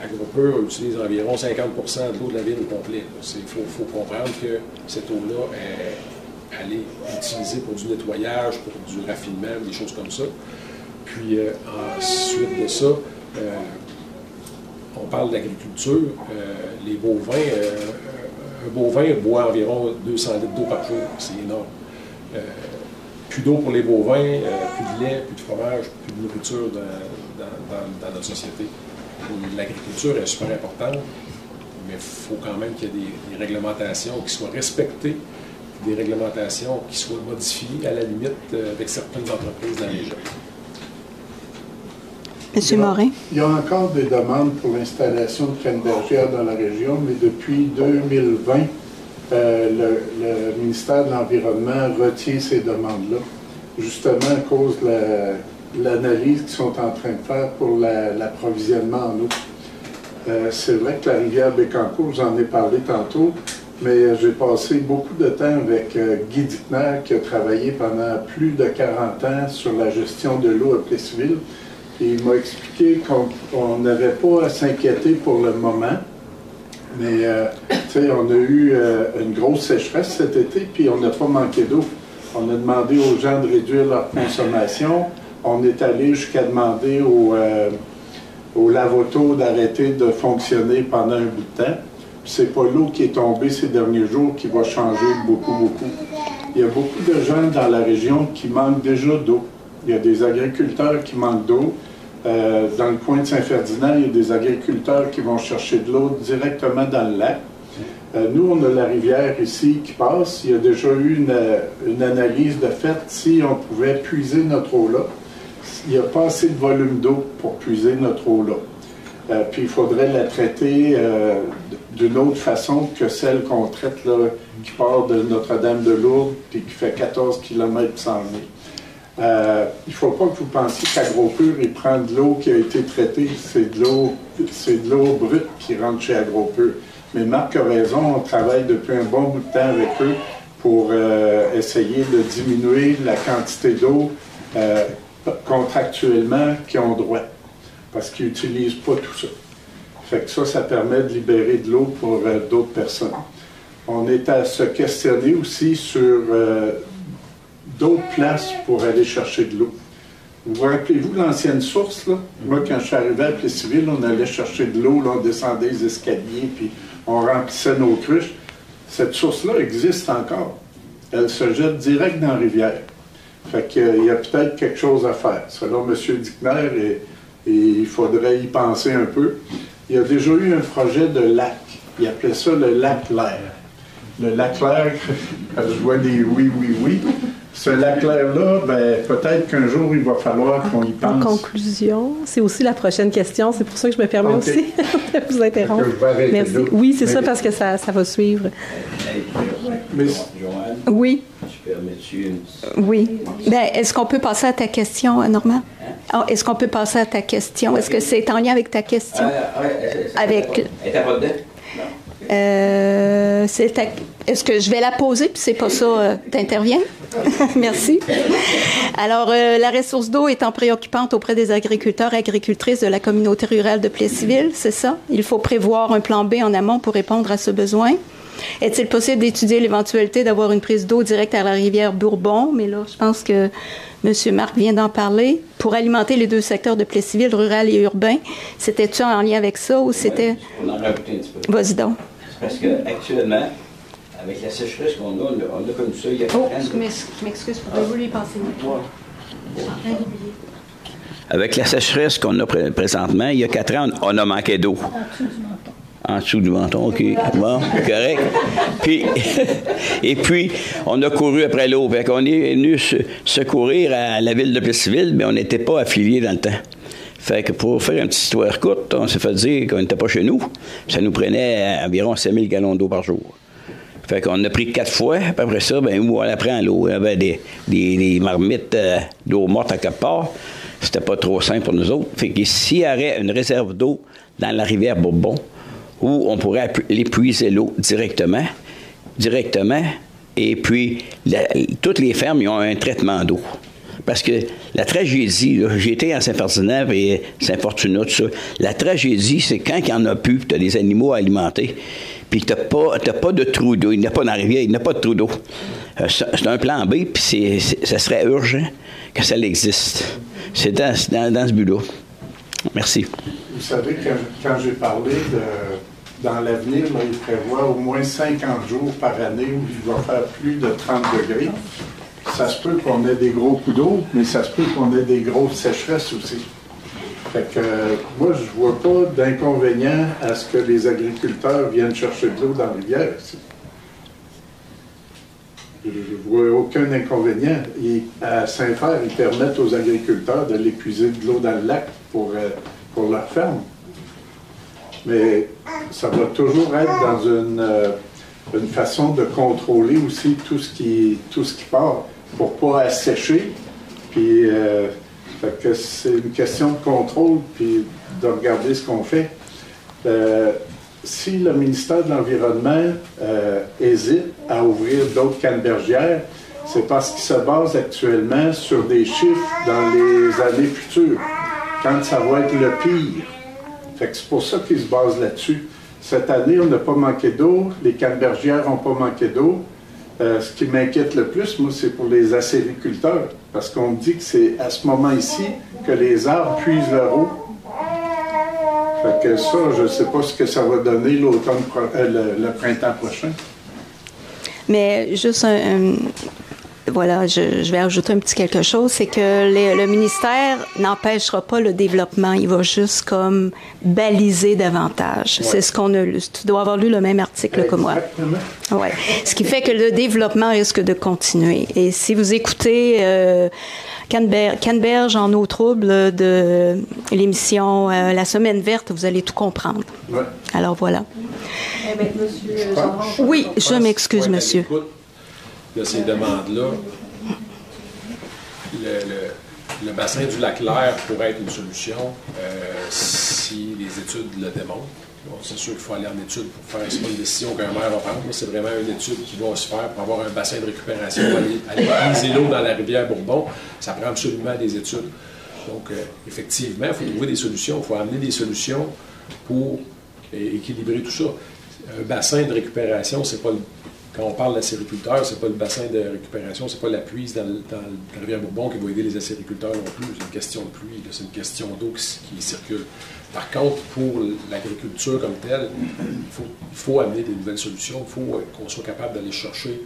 Agropur utilise environ 50% de l'eau de la ville au complet. Il faut comprendre que cette eau-là, elle est utilisée pour du nettoyage, pour du raffinement, des choses comme ça. Puis ensuite de ça, on parle d'agriculture. Les bovins, un bovin boit environ 200 litres d'eau par jour. C'est énorme. Plus d'eau pour les bovins, plus de lait, plus de fromage, plus de nourriture dans notre société. L'agriculture est super importante, mais il faut quand même qu'il y ait des réglementations qui soient respectées, des réglementations qui soient modifiées à la limite avec certaines entreprises dans les région. Monsieur Morin. Il y a encore des demandes pour l'installation de cannebergières dans la région, mais depuis 2020, le ministère de l'Environnement retient ces demandes-là, justement à cause de l'analyse qu'ils sont en train de faire pour l'approvisionnement en eau. C'est vrai que la rivière Bécancour, j'en ai parlé tantôt, mais j'ai passé beaucoup de temps avec Guy Dittner, qui a travaillé pendant plus de 40 ans sur la gestion de l'eau à Plessisville. Et il m'a expliqué qu'on n'avait pas à s'inquiéter pour le moment, mais on a eu une grosse sécheresse cet été, puis on n'a pas manqué d'eau. On a demandé aux gens de réduire leur consommation. On est allé jusqu'à demander au lave-auto d'arrêter de fonctionner pendant un bout de temps. C'est pas l'eau qui est tombée ces derniers jours qui va changer beaucoup, beaucoup. Il y a beaucoup de gens dans la région qui manquent déjà d'eau. Il y a des agriculteurs qui manquent d'eau. Dans le coin de Saint-Ferdinand, il y a des agriculteurs qui vont chercher de l'eau directement dans le lac. Nous, on a la rivière ici qui passe. Il y a déjà eu une analyse de fait si on pouvait puiser notre eau là. Il n'y a pas assez de volume d'eau pour puiser notre eau là. Puis il faudrait la traiter d'une autre façon que celle qu'on traite là, qui part de Notre-Dame-de-Lourdes puis qui fait 14 km sans venir. Il ne faut pas que vous pensiez qu'AgroPure, il prend de l'eau qui a été traitée. C'est de l'eau brute qui rentre chez AgroPure. Mais Marc a raison, on travaille depuis un bon bout de temps avec eux pour essayer de diminuer la quantité d'eau contractuellement qu'ils ont droit. Parce qu'ils n'utilisent pas tout ça. Fait que ça permet de libérer de l'eau pour d'autres personnes. On est à se questionner aussi sur d'autres places pour aller chercher de l'eau. Vous rappelez-vous l'ancienne source, là? Moi, quand je suis arrivé à Plessisville, on allait chercher de l'eau, là, on descendait les escaliers, puis on remplissait nos cruches. Cette source-là existe encore. Elle se jette direct dans la rivière. Fait qu'il y a peut-être quelque chose à faire. Selon M. Dickner, et il faudrait y penser un peu. Il y a déjà eu un projet de lac. Il appelait ça le lac Lair. Le lac Lair, je vois des oui. Ce lac Lair-là, ben, peut-être qu'un jour, il va falloir qu'on y pense. En conclusion, c'est aussi la prochaine question. C'est pour ça que je me permets aussi de vous interrompre. Merci. Oui, c'est ça, parce que ça va suivre. Mais, Joanne, oui. tu permets-tu une... Oui. Ben, est-ce qu'on peut passer à ta question, Normand? Oh, est-ce qu'on peut passer à ta question? Est-ce que c'est en lien avec ta question? Avec... Elle était pas dedans? Non. Est-ce que je vais la poser, puis c'est pas ça, t'interviens? Merci. Alors, la ressource d'eau étant préoccupante auprès des agriculteurs et agricultrices de la communauté rurale de Plessisville, c'est ça? Il faut prévoir un plan B en amont pour répondre à ce besoin. Est-il possible d'étudier l'éventualité d'avoir une prise d'eau directe à la rivière Bourbon? Mais là, je pense que M. Marc vient d'en parler. Pour alimenter les deux secteurs de Plessisville, rural et urbain, c'était-tu en lien avec ça ou c'était... On en rajoute un petit peu. Vas-y donc. Parce qu'actuellement, avec la sécheresse qu'on a, on a connu ça il y a 4 ans. Je m'excuse, pourrais-vous lui passer le micro? Avec la sécheresse qu'on a présentement, il y a 4 ans, on a manqué d'eau. En dessous du menton, OK. Bon, correct. Puis, et puis, on a couru après l'eau. Fait qu'on est venu secourir à la ville de Plessisville, mais on n'était pas affiliés dans le temps. Fait que pour faire une petite histoire courte, on s'est fait dire qu'on n'était pas chez nous. Ça nous prenait environ 5000 gallons d'eau par jour. Fait qu'on a pris 4 fois. Puis après ça, où on la prend l'eau? Il y avait des marmites d'eau morte à quelque part. C'était pas trop simple pour nous autres. Fait que s'il y avait une réserve d'eau dans la rivière Bourbon, où on pourrait épuiser l'eau directement, et puis toutes les fermes ils ont un traitement d'eau. Parce que la tragédie, là, j'ai été à Saint-Ferdinand et Saint-Fortunat, tout ça, la tragédie, c'est quand il n'y en a plus, puis tu as des animaux à alimenter, puis tu n'as pas de trou d'eau, il n'y a pas dans la rivière, il n'y a pas de trou d'eau. C'est un plan B, puis ça serait urgent que ça existe. C'est dans ce but-là. Merci. Vous savez, quand j'ai parlé dans l'avenir, il prévoit au moins 50 jours par année où il va faire plus de 30 degrés. Ça se peut qu'on ait des gros coups d'eau, mais ça se peut qu'on ait des grosses sécheresses aussi. Fait que moi, je vois pas d'inconvénient à ce que les agriculteurs viennent chercher de l'eau dans la rivière ici. Je ne vois aucun inconvénient. À Saint-Fer, ils permettent aux agriculteurs de l'épuiser de l'eau dans le lac pour leur ferme. Mais ça va toujours être dans une façon de contrôler aussi tout ce qui part pour pas assécher. Puis, fait que c'est une question de contrôle puis de regarder ce qu'on fait. Si le ministère de l'Environnement hésite à ouvrir d'autres cannebergières, c'est parce qu'il se base actuellement sur des chiffres dans les années futures, quand ça va être le pire. Fait que c'est pour ça qu'il se base là-dessus. Cette année, on n'a pas manqué d'eau, les cannebergières n'ont pas manqué d'eau. Ce qui m'inquiète le plus, moi, c'est pour les acériculteurs, parce qu'on me dit que c'est à ce moment-ci que les arbres puisent leur eau. Fait que ça, je ne sais pas ce que ça va donner l'automne, le printemps prochain. Mais juste voilà, je vais ajouter un petit quelque chose, c'est que le ministère n'empêchera pas le développement, il va juste comme baliser davantage. Ouais. C'est ce qu'on a lu. Tu dois avoir lu le même article que moi. Exactement. Ouais. Ce qui fait que le développement risque de continuer. Et si vous écoutez Canneberge en eau trouble de l'émission La Semaine verte, vous allez tout comprendre. Ouais. Alors voilà. Monsieur Gendron. Oui, je m'excuse, monsieur. De ces demandes-là, le bassin du Lac-Clair pourrait être une solution si les études le démontrent. Bon, c'est sûr qu'il faut aller en études pour faire. C'est pas une décision qu'un maire va prendre. C'est vraiment une étude qui va se faire pour avoir un bassin de récupération. Aller puiser l'eau dans la rivière Bourbon, ça prend absolument des études. Donc, effectivement, il faut trouver des solutions. Il faut amener des solutions pour équilibrer tout ça. Un bassin de récupération, c'est pas quand on parle d'acériculteurs, c'est pas le bassin de récupération, c'est pas la puise dans la rivière Bourbon qui va aider les acériculteurs non plus. C'est une question de pluie, c'est une question d'eau qui circule. Par contre, pour l'agriculture comme telle, il faut amener des nouvelles solutions. Il faut qu'on soit capable d'aller chercher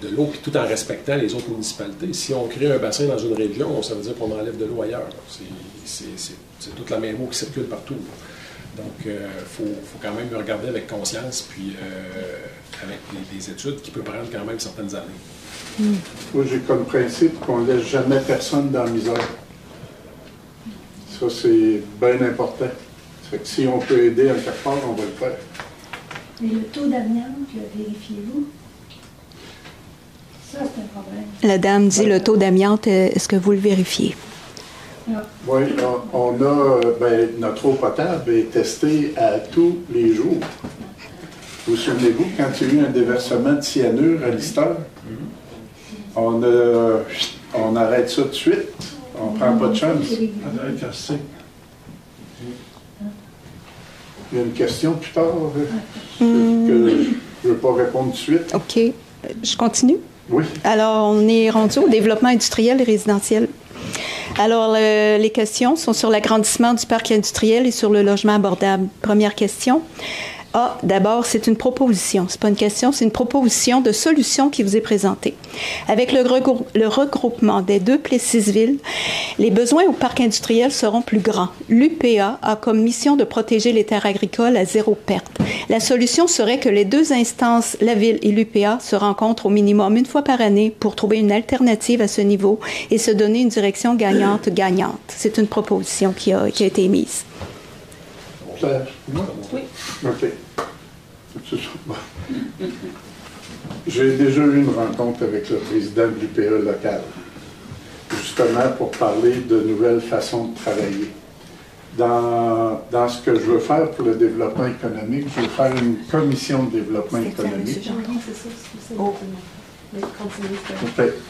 de l'eau, puis tout en respectant les autres municipalités. Si on crée un bassin dans une région, ça veut dire qu'on enlève de l'eau ailleurs. C'est toute la même eau qui circule partout. Donc, il faut quand même regarder avec conscience, puis avec des études qui peuvent prendre quand même certaines années. Moi, j'ai comme principe qu'on ne laisse jamais personne dans la misère. Ça, c'est bien important. Fait que si on peut aider à quelque part, on va le faire. Et le taux d'amiante, le vérifiez-vous? Ça, c'est un problème. La dame dit le taux d'amiante, est-ce que vous le vérifiez? Oui, on a, notre eau potable est testée à tous les jours. Vous souvenez-vous, quand il y a eu un déversement de cyanure à Lister, on arrête ça tout de suite. On ne prend pas de chance. Il y a une question plus tard que je ne veux pas répondre tout de suite. OK. Je continue? Oui. Alors, on est rendu au développement industriel et résidentiel. Alors, les questions sont sur l'agrandissement du parc industriel et sur le logement abordable. Première question. D'abord, c'est une proposition. C'est pas une question, c'est une proposition de solution qui vous est présentée. Avec le regroupement des 2 Plessis-Villes, les besoins au parc industriel seront plus grands. L'UPA a comme mission de protéger les terres agricoles à 0 perte. La solution serait que les 2 instances, la Ville et l'UPA, se rencontrent au minimum 1 fois par année pour trouver une alternative à ce niveau et se donner une direction gagnante-gagnante. C'est une proposition qui a été émise. Oui. OK. J'ai déjà eu une rencontre avec le président de l'UPA local, justement pour parler de nouvelles façons de travailler. Dans ce que je veux faire pour le développement économique, je veux faire une commission de développement économique.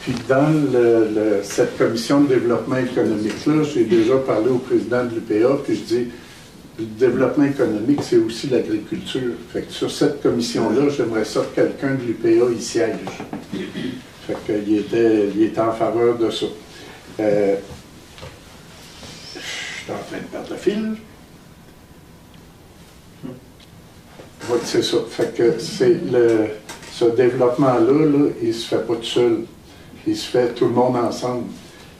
Puis dans cette commission de développement économique-là, j'ai déjà parlé au président de l'UPA, puis je dis, le développement économique, c'est aussi l'agriculture. Fait que sur cette commission-là, j'aimerais ça que quelqu'un de l'UPA y siège. Fait qu'il était en faveur de ça. Je suis en train de perdre le fil. Oui, c'est ça. Fait que ce développement-là, il ne se fait pas tout seul. Il se fait tout le monde ensemble.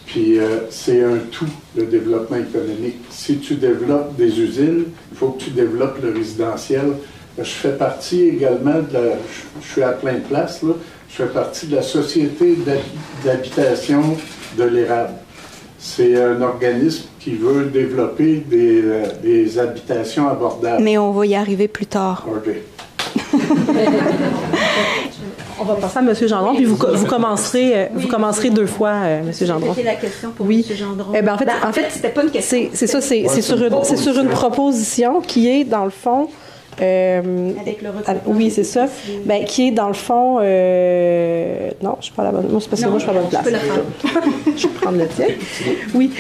Puis c'est un tout, le développement économique. Si tu développes des usines, il faut que tu développes le résidentiel. Je fais partie également je suis à plein de places, là, je fais partie de la Société d'habitation de l'Érable. C'est un organisme qui veut développer des habitations abordables. Mais on va y arriver plus tard. OK. On va passer à M. Gendron, puis vous commencerez 2 fois, M. Gendron. C'était la question pour M. Gendron. En fait, c'était pas une question. C'est ça, c'est sur une proposition qui est, dans le fond... avec le regroupement. Oui, c'est ça. Ben, qui est, dans le fond... non, je ne suis pas à la bonne... Moi, c'est parce que moi, je suis pas à la bonne place. Je peux le prendre. Je vais prendre le tien. Oui.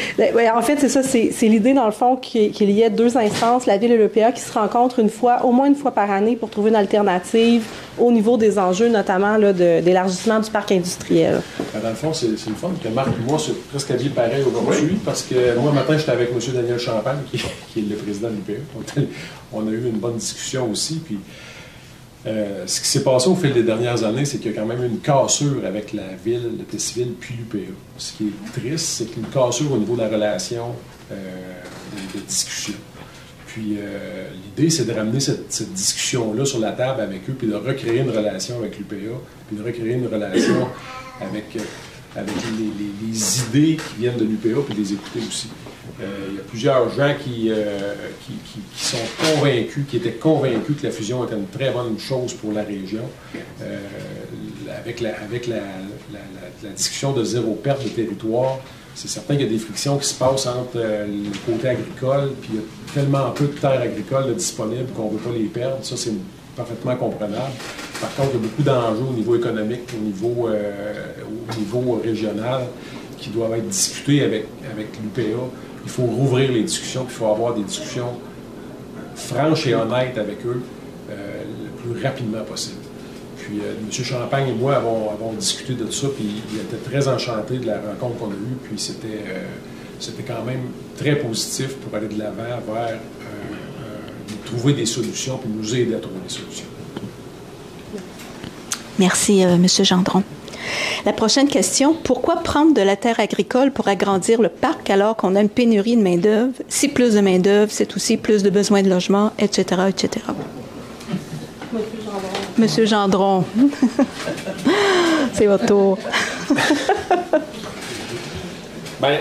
En fait, c'est ça. C'est l'idée, dans le fond, qu'il y ait 2 instances, la Ville et l'EPA, qui se rencontrent au moins une fois par année pour trouver une alternative au niveau des enjeux, notamment là, d'élargissement du parc industriel. Dans le fond, c'est le fun que Marc et moi, c'est presque habillé pareil aujourd'hui, parce que moi, matin, j'étais avec M. Daniel Champagne, qui est le président de l'UPA. On a eu une bonne discussion aussi. Puis, ce qui s'est passé au fil des dernières années, c'est qu'il y a quand même eu une cassure avec la Ville de Plessisville puis l'UPA. Ce qui est triste, c'est qu'il y a une cassure au niveau de la relation de discussion. Puis l'idée, c'est de ramener cette discussion-là sur la table avec eux, puis de recréer une relation avec l'UPA, puis de recréer une relation avec avec les idées qui viennent de l'UPA, puis les écouter aussi. Il y a plusieurs gens qui sont convaincus, qui étaient convaincus que la fusion était une très bonne chose pour la région. Avec la discussion de zéro perte de territoire, c'est certain qu'il y a des frictions qui se passent entre le côté agricole, puis il y a tellement peu de terres agricoles disponibles qu'on ne veut pas les perdre. Ça, c'est parfaitement comprenable. Par contre, il y a beaucoup d'enjeux au niveau économique, au niveau régional, qui doivent être discutés avec l'UPA. Il faut rouvrir les discussions, puis il faut avoir des discussions franches et honnêtes avec eux le plus rapidement possible. Puis M. Champagne et moi avons discuté de ça, puis il était très enchanté de la rencontre qu'on a eue, puis c'était quand même très positif pour aller de l'avant vers trouver des solutions, puis nous aider à trouver des solutions. Merci, M. Gendron. La prochaine question, pourquoi prendre de la terre agricole pour agrandir le parc alors qu'on a une pénurie de main-d'œuvre? Si plus de main-d'œuvre, c'est aussi plus de besoins de logement, etc., etc. Monsieur Gendron, c'est votre tour. Bien,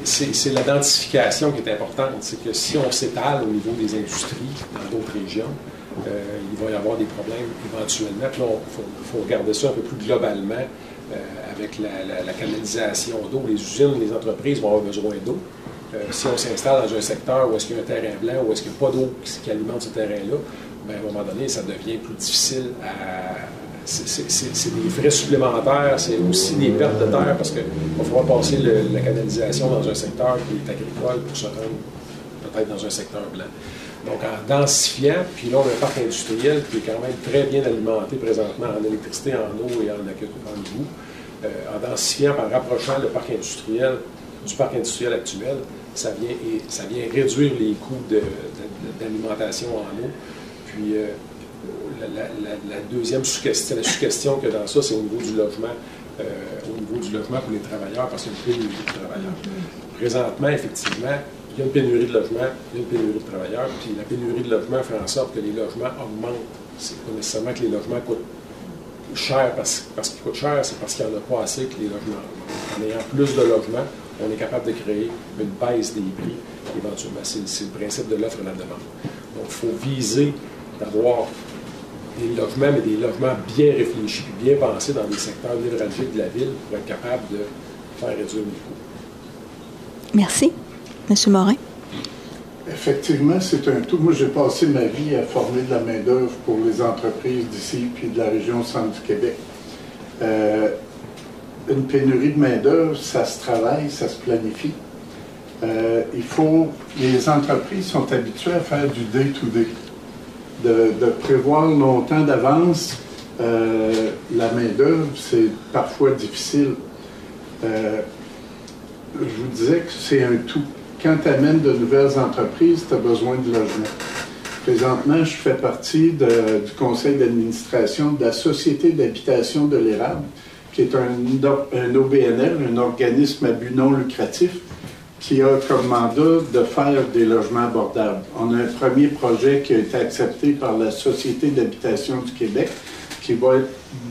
c'est la densification qui est importante. C'est que si on s'étale au niveau des industries dans d'autres régions, il va y avoir des problèmes éventuellement. Puis là, il faut regarder ça un peu plus globalement avec la canalisation d'eau. Les usines, les entreprises vont avoir besoin d'eau. Si on s'installe dans un secteur où est-ce qu'il y a un terrain blanc, où est-ce qu'il n'y a pas d'eau qui alimente ce terrain-là, bien, à un moment donné, ça devient plus difficile à... C'est des frais supplémentaires, c'est aussi des pertes de terre parce qu'il va falloir passer la canalisation dans un secteur qui est agricole pour se rendre peut-être dans un secteur blanc. Donc, en densifiant, puis là, on a un parc industriel qui est quand même très bien alimenté présentement en électricité, en eau et en égout. En densifiant, en rapprochant le parc industriel du parc industriel actuel, ça vient réduire les coûts d'alimentation en eau. Puis, la deuxième sous-question, la sous-question qu'il y a dans ça, c'est au niveau du logement. Au niveau du logement pour les travailleurs, parce qu'il y a une pénurie de travailleurs. Présentement, effectivement, il y a une pénurie de logement, il y a une pénurie de travailleurs, puis la pénurie de logement fait en sorte que les logements augmentent. C'est pas nécessairement que les logements coûtent cher parce qu'ils coûtent cher, c'est parce qu'il n'y en a pas assez que les logements augmentent. En ayant plus de logements, on est capable de créer une baisse des prix, éventuellement. C'est le principe de l'offre et de la demande. Donc, il faut viser d'avoir des logements, mais des logements bien réfléchis et bien pensés dans les secteurs névralgiques de la ville pour être capable de faire réduire les coûts. Merci. M. Morin. Effectivement, c'est un tout. Moi, j'ai passé ma vie à former de la main-d'œuvre pour les entreprises d'ici puis de la région centre du Québec. Une pénurie de main-d'œuvre, ça se travaille, ça se planifie. Les entreprises sont habituées à faire du day-to-day. De prévoir longtemps d'avance la main-d'œuvre, c'est parfois difficile. Je vous disais que c'est un tout. Quand tu amènes de nouvelles entreprises, tu as besoin de logement. Présentement, je fais partie du conseil d'administration de la Société d'habitation de l'Érable, qui est un OBNL, un organisme à but non lucratif, qui a comme mandat de faire des logements abordables. On a un premier projet qui a été accepté par la Société d'habitation du Québec, qui va être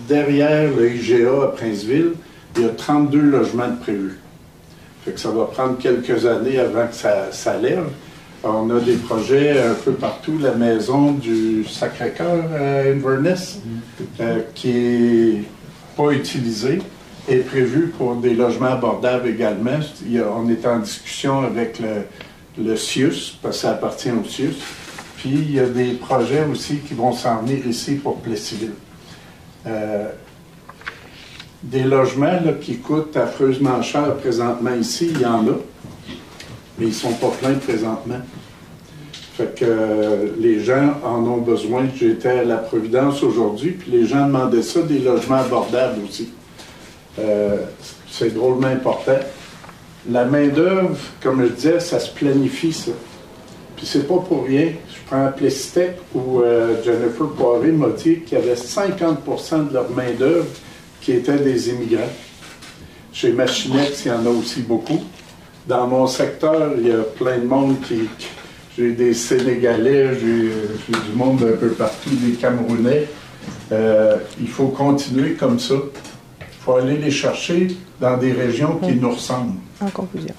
derrière le IGA à Princeville. Il y a 32 logements de prévus. Fait que ça va prendre quelques années avant que ça lève. On a des projets un peu partout. La maison du Sacré-Cœur à Inverness, qui n'est pas utilisée, est prévue pour des logements abordables également. On est en discussion avec le CIUS, parce que ça appartient au CIUS. Puis il y a des projets aussi qui vont s'en venir ici pour Plessisville. Des logements là, qui coûtent affreusement cher présentement ici, il y en a, mais ils ne sont pas pleins présentement. Fait que les gens en ont besoin. J'étais à la Providence aujourd'hui, puis les gens demandaient ça, des logements abordables aussi. C'est drôlement important. La main-d'œuvre, comme je disais, ça se planifie, ça. Puis c'est pas pour rien. Je prends Plessitech où Jennifer Poiré m'a dit qu'il y avait 50% de leur main-d'œuvre qui étaient des immigrants. Chez Machinex, il y en a aussi beaucoup. Dans mon secteur, il y a plein de monde j'ai des Sénégalais, j'ai du monde un peu partout, des Camerounais. Il faut continuer comme ça. Il faut aller les chercher dans des régions qui nous ressemblent. En conclusion.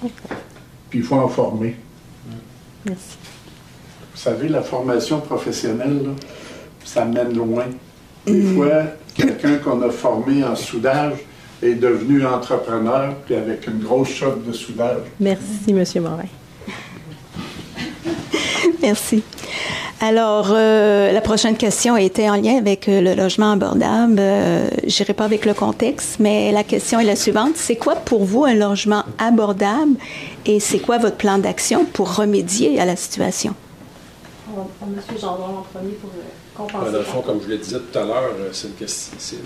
Puis il faut en former. Merci. Vous savez, la formation professionnelle, là, ça mène loin. Des fois, quelqu'un qu'on a formé en soudage est devenu entrepreneur, puis avec une grosse shop de soudage. Merci, M. Morin. Merci. Alors, la prochaine question était en lien avec le logement abordable. Je n'irai pas avec le contexte, mais la question est la suivante. C'est quoi pour vous un logement abordable et c'est quoi votre plan d'action pour remédier à la situation? On va prendre M. Gendron en premier pour compenser. Dans le fond, comme je le disais tout à l'heure, c'est une question.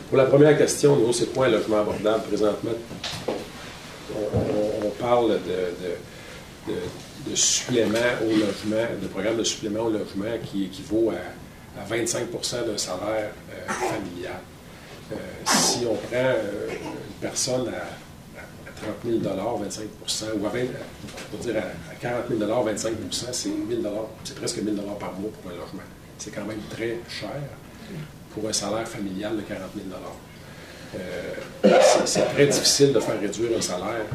Pour la première question, nous, c'est quoi un logement abordable présentement? On parle de supplément au logement, de programme de supplément au logement qui équivaut à 25 d'un salaire familial. Si on prend une personne à 30 000 25 ou à 40 000 25 c'est 1 000 c'est presque 1 000 par mois pour un logement. C'est quand même très cher pour un salaire familial de 40 000 c'est très difficile de faire réduire un salaire,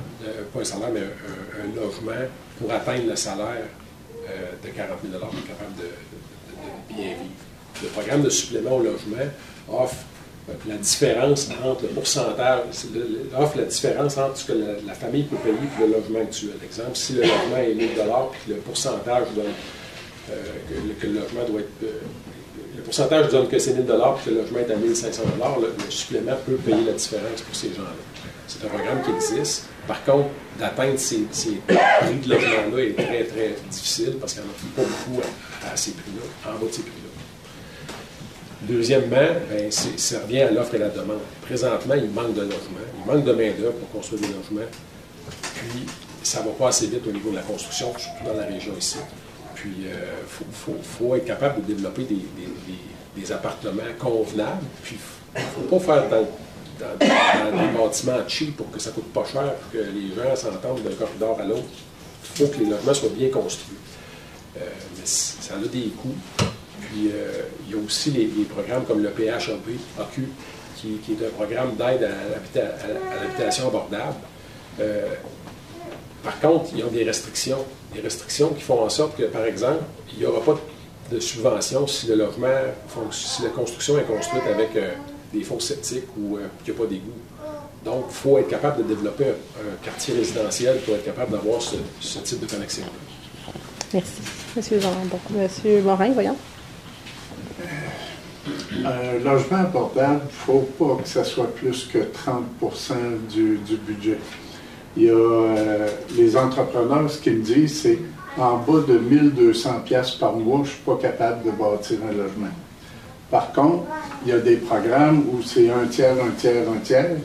pas un salaire, mais un logement pour atteindre le salaire de 40 000 pour être capable de bien vivre. Le programme de supplément au logement offre la différence entre le pourcentage, offre la différence entre ce que la famille peut payer et le logement actuel. Exemple, si le logement est 1 000 puis que le pourcentage que le logement doit être. Le pourcentage donne que c'est 1 000 puis que le logement est à 1 500 le supplément peut payer la différence pour ces gens-là. C'est un programme qui existe. Par contre, d'atteindre ces prix de logement-là est très, très difficile parce qu'il n'y en a pas beaucoup à ces prix-là, en bas de ces prix-là. Deuxièmement, ça revient à l'offre et la demande. Présentement, il manque de logements, il manque de main-d'œuvre pour construire des logements. Puis, ça ne va pas assez vite au niveau de la construction, surtout dans la région ici. Puis, il faut être capable de développer des appartements convenables. Puis, il ne faut pas faire dans des bâtiments cheap pour que ça ne coûte pas cher, pour que les gens s'entendent d'un corridor à l'autre. Il faut que les logements soient bien construits. Mais ça a des coûts. Puis, il y a aussi les programmes comme le PHAQ, qui est un programme d'aide à l'habitation abordable. Par contre, il y a des restrictions. Des restrictions qui font en sorte que, par exemple, il n'y aura pas de subvention si le logement, si la construction est construite avec des fosses septiques ou qu'il n'y a pas d'égout. Donc, il faut être capable de développer un quartier résidentiel pour être capable d'avoir ce type de connexion. Merci. Monsieur Morin, voyons. Un logement abordable, il ne faut pas que ça soit plus que 30 du budget. Il y a les entrepreneurs, ce qu'ils me disent, c'est en bas de 1 200 $ par mois, je ne suis pas capable de bâtir un logement. Par contre, il y a des programmes où c'est un tiers, un tiers, un tiers.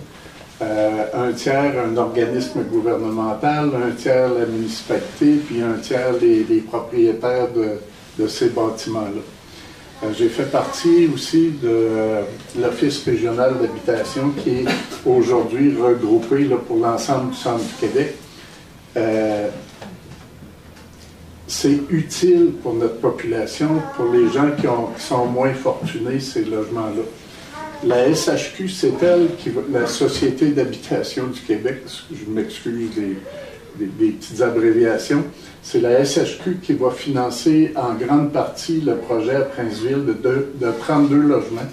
Un tiers, un organisme gouvernemental, un tiers, la municipalité, puis un tiers, les propriétaires de ces bâtiments-là. J'ai fait partie aussi de l'Office régional d'habitation qui est aujourd'hui regroupé là, pour l'ensemble du centre du Québec. C'est utile pour notre population, pour les gens qui sont moins fortunés, ces logements-là. La SHQ, c'est elle, la Société d'habitation du Québec, je m'excuse des petites abréviations, c'est la SHQ qui va financer en grande partie le projet à Princeville de 32 logements.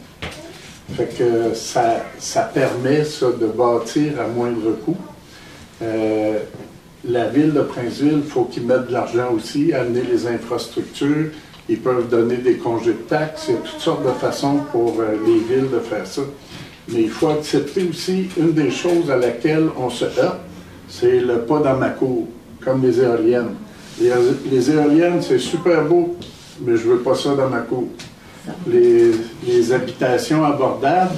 Fait que ça permet ça, de bâtir à moindre coût. La ville de Princeville, il faut qu'ils mettent de l'argent aussi, amener les infrastructures. Ils peuvent donner des congés de taxes. Il y a toutes sortes de façons pour les villes de faire ça. Mais il faut accepter aussi une des choses à laquelle on se heurte, c'est le pas dans ma cour, comme les éoliennes. Les éoliennes, c'est super beau, mais je ne veux pas ça dans ma cour. Les habitations abordables,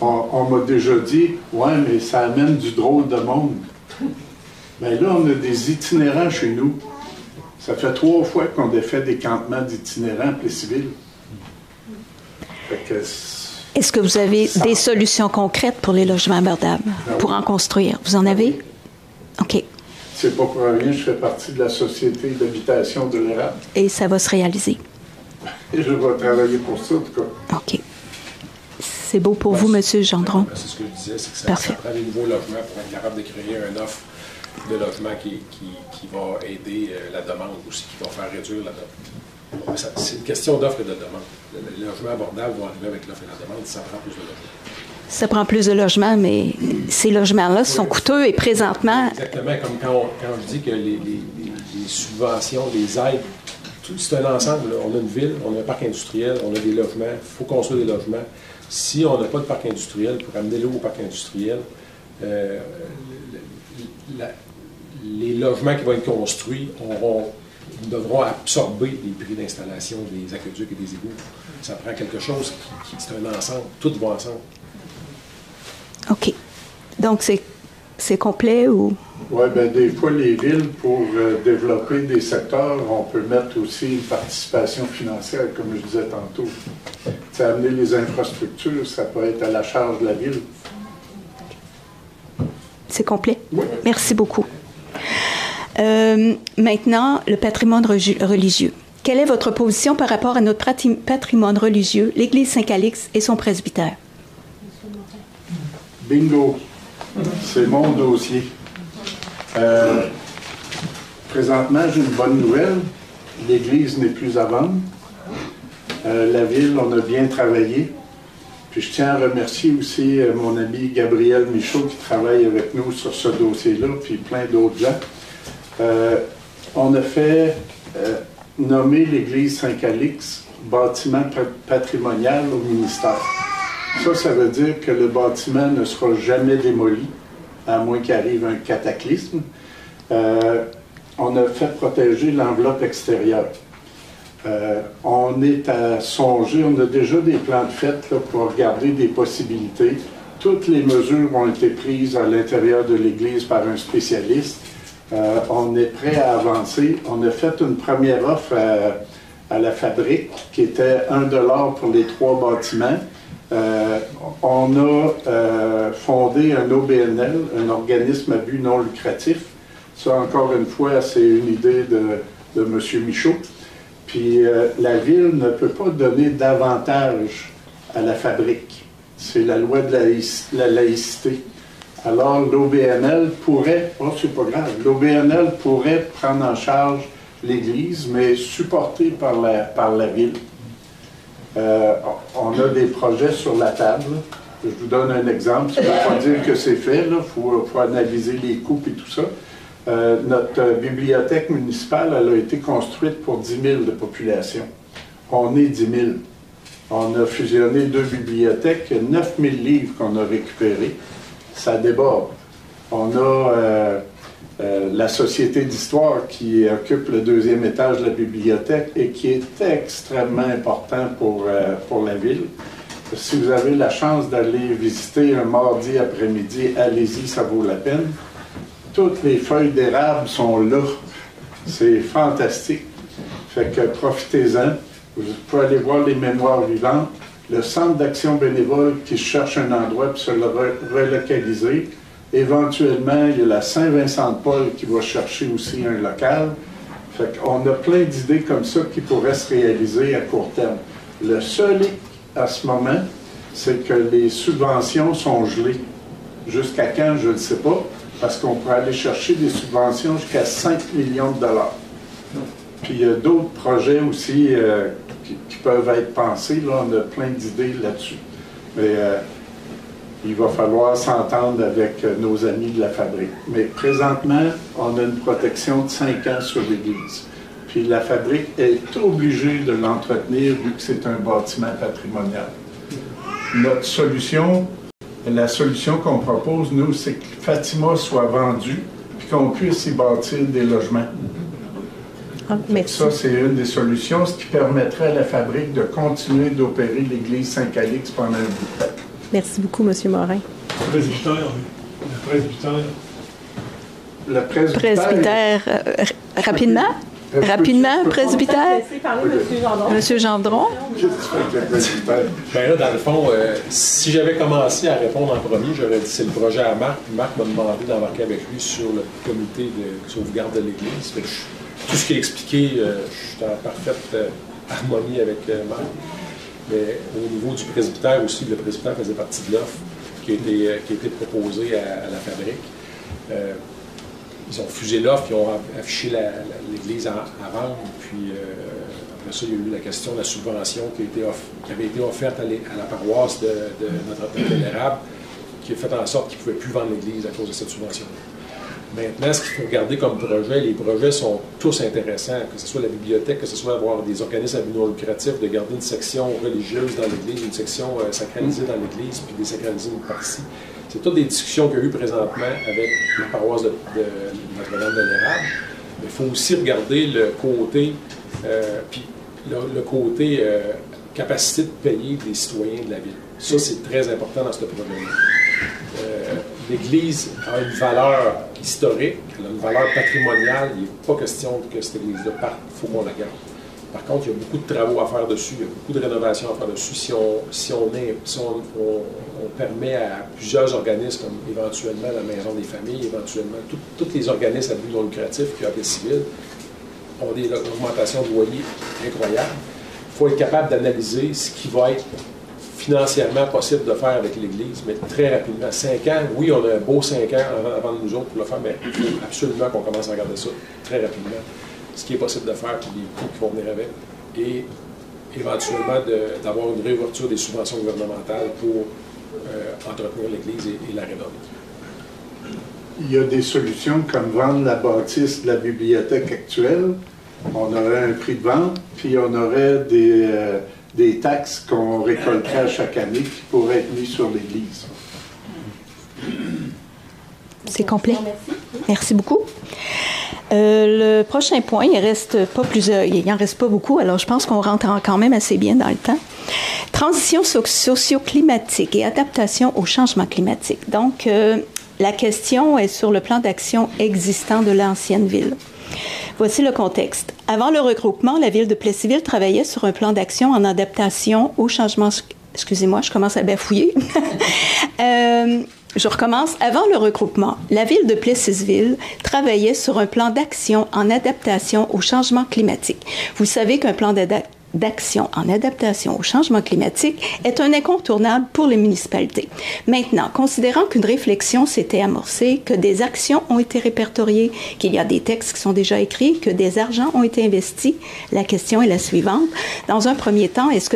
on m'a déjà dit, ouais, mais ça amène du drôle de monde. Bien là, on a des itinérants chez nous. Ça fait 3 fois qu'on a fait des campements d'itinérants à Plessisville. Est-ce que vous avez des solutions concrètes pour les logements abordables, pour en construire? Vous en avez? OK. C'est pas pour rien, je fais partie de la Société d'habitation de l'Érable. Et ça va se réaliser? Et je vais travailler pour ça, en tout cas. OK. C'est beau pour vous, M. Gendron. C'est ce que je disais, c'est que ça Parfait. prend des nouveaux logements pour être capable de créer une offre de logement qui va aider la demande aussi, qui va faire réduire la demande. C'est une question d'offre et de demande. Les logements abordables vont arriver avec l'offre et la demande, ça prend plus de logements. Ça prend plus de logements, mais ces logements-là sont coûteux et présentement... Exactement, comme quand je dis que les subventions, les aides, c'est un ensemble. Là. On a une ville, on a un parc industriel, on a des logements, il faut construire des logements. Si on n'a pas de parc industriel, pour amener l'eau au parc industriel, les logements qui vont être construits devront absorber les prix d'installation des aqueducs et des égouts. Ça prend quelque chose c'est un ensemble. Tout va ensemble. OK. Donc, c'est complet ou... Oui, bien, des fois, les villes, pour développer des secteurs, on peut mettre aussi une participation financière, comme je disais tantôt. C'est amener les infrastructures, ça peut être à la charge de la ville. C'est complet? Oui. Merci beaucoup. Maintenant, le patrimoine religieux. Quelle est votre position par rapport à notre patrimoine religieux, l'Église Saint-Calix et son presbytère? Bingo! C'est mon dossier. Présentement, j'ai une bonne nouvelle. L'Église n'est plus à vendre. La ville, on a bien travaillé. Puis je tiens à remercier aussi mon ami Gabriel Michaud qui travaille avec nous sur ce dossier-là, puis plein d'autres gens. On a fait nommer l'Église Saint-Calix bâtiment patrimonial au ministère. Ça veut dire que le bâtiment ne sera jamais démoli, à moins qu'il arrive un cataclysme. On a fait protéger l'enveloppe extérieure. On est à songer, on a déjà des plans de fait là, pour regarder des possibilités. Toutes les mesures ont été prises à l'intérieur de l'Église par un spécialiste. On est prêt à avancer. On a fait une première offre à la fabrique qui était 1 $ pour les 3 bâtiments. On a fondé un OBNL, un organisme à but non lucratif. Ça, encore une fois, c'est une idée de M. Michaud. Puis la Ville ne peut pas donner d'avantage à la fabrique. C'est la loi de la laïcité. Alors, l'OBNL pourrait, c'est pas grave, l'OBNL pourrait prendre en charge l'Église, mais supporté par la Ville. On a des projets sur la table. Je vous donne un exemple. Ça ne veut pas dire que c'est fait. Il faut analyser les coûts et tout ça. Notre bibliothèque municipale, elle a été construite pour 10 000 de population. On est 10 000. On a fusionné 2 bibliothèques, 9 000 livres qu'on a récupérés. Ça déborde. On a la Société d'histoire qui occupe le 2e étage de la bibliothèque et qui est extrêmement important pour la ville. Si vous avez la chance d'aller visiter un mardi après-midi, allez-y, ça vaut la peine. Toutes les feuilles d'érable sont là. C'est fantastique. Fait que profitez-en. Vous pouvez aller voir les mémoires vivantes. Le centre d'action bénévole qui cherche un endroit pour se le relocaliser. Éventuellement, il y a la Saint-Vincent-de-Paul qui va chercher aussi un local. Fait qu'on a plein d'idées comme ça qui pourraient se réaliser à court terme. Le seul hic à ce moment, c'est que les subventions sont gelées. Jusqu'à quand, je ne sais pas, parce qu'on peut aller chercher des subventions jusqu'à 5 millions de dollars. Puis il y a d'autres projets aussi qui peuvent être pensés. Là, on a plein d'idées là-dessus. Mais il va falloir s'entendre avec nos amis de la fabrique. Mais présentement, on a une protection de 5 ans sur l'Église. Puis la fabrique est obligée de l'entretenir vu que c'est un bâtiment patrimonial. Notre solution, la solution qu'on propose, nous, c'est que Fatima soit vendue puis qu'on puisse y bâtir des logements. Ça, c'est une des solutions, ce qui permettrait à la fabrique de continuer d'opérer l'église Saint-Calix pendant un bout de temps. Merci beaucoup, M. Morin. Le presbytère, rapidement? Rapidement, presbytère? Monsieur Gendron. Qu'est-ce que tu fais avec le presbytère? Bien là, dans le fond, si j'avais commencé à répondre en premier, j'aurais dit c'est le projet à Marc. Marc m'a demandé d'embarquer avec lui sur le comité de sauvegarde de l'Église. Tout ce qui est expliqué, je suis en parfaite harmonie avec Marc. mais au niveau du presbytère aussi, le presbytère faisait partie de l'offre qui a été proposée à la fabrique. Ils ont fusé l'offre, ils ont affiché l'église à vendre, puis après ça, il y a eu la question de la subvention qui avait été offerte à la paroisse de Notre-Dame de l'Érable, qui a fait en sorte qu'ils ne pouvaient plus vendre l'église à cause de cette subvention-là. Maintenant, ce qu'il faut regarder comme projet, les projets sont tous intéressants, que ce soit la bibliothèque, que ce soit avoir des organismes à but non lucratif, de garder une section religieuse dans l'église, une section sacralisée dans l'église, puis désacraliser une partie. C'est toutes des discussions qu'il y a eu présentement avec la paroisse de Notre-Dame de l'Érable. Mais il faut aussi regarder le côté, puis le côté capacité de payer des citoyens de la ville. Ça, c'est très important dans ce projet-là. L'Église a une valeur historique, elle a une valeur patrimoniale. Il n'est pas question que cette Église-là parte, il faut qu'on la garde. Par contre, il y a beaucoup de travaux à faire dessus, il y a beaucoup de rénovations à faire dessus. Si on permet à plusieurs organismes, comme éventuellement la Maison des familles, éventuellement tous les organismes à but non lucratif qui ont été civils, ont des augmentations de loyer incroyables. Il faut être capable d'analyser ce qui va être financièrement possible de faire avec l'Église, mais très rapidement. 5 ans, oui, on a un beau 5 ans avant de nous autres pour le faire, mais il faut absolument qu'on commence à regarder ça très rapidement. Ce qui est possible de faire, puis les coûts qui vont venir avec, et éventuellement d'avoir une réouverture des subventions gouvernementales pour entretenir l'Église et la rénover. Il y a des solutions comme vendre la bâtisse de la bibliothèque actuelle. On aurait un prix de vente, puis on aurait des taxes qu'on récolterait à chaque année qui pourraient être mises sur l'Église. C'est complet. Merci beaucoup. Le prochain point, il n'en reste pas beaucoup, alors je pense qu'on rentre quand même assez bien dans le temps. Transition socio-climatique et adaptation au changement climatique. Donc, la question est sur le plan d'action existant de l'ancienne ville. Voici le contexte. Avant le regroupement, la ville de Plessisville travaillait sur un plan d'action en adaptation au changement... Excusez-moi, je commence à bafouiller. Je recommence. Avant le regroupement, la ville de Plessisville travaillait sur un plan d'action en adaptation au changement climatique. Vous savez qu'un plan d'action en adaptation au changement climatique est un incontournable pour les municipalités. Maintenant, considérant qu'une réflexion s'était amorcée, que des actions ont été répertoriées, qu'il y a des textes qui sont déjà écrits, que des argents ont été investis, la question est la suivante. Dans un premier temps, qu'est-ce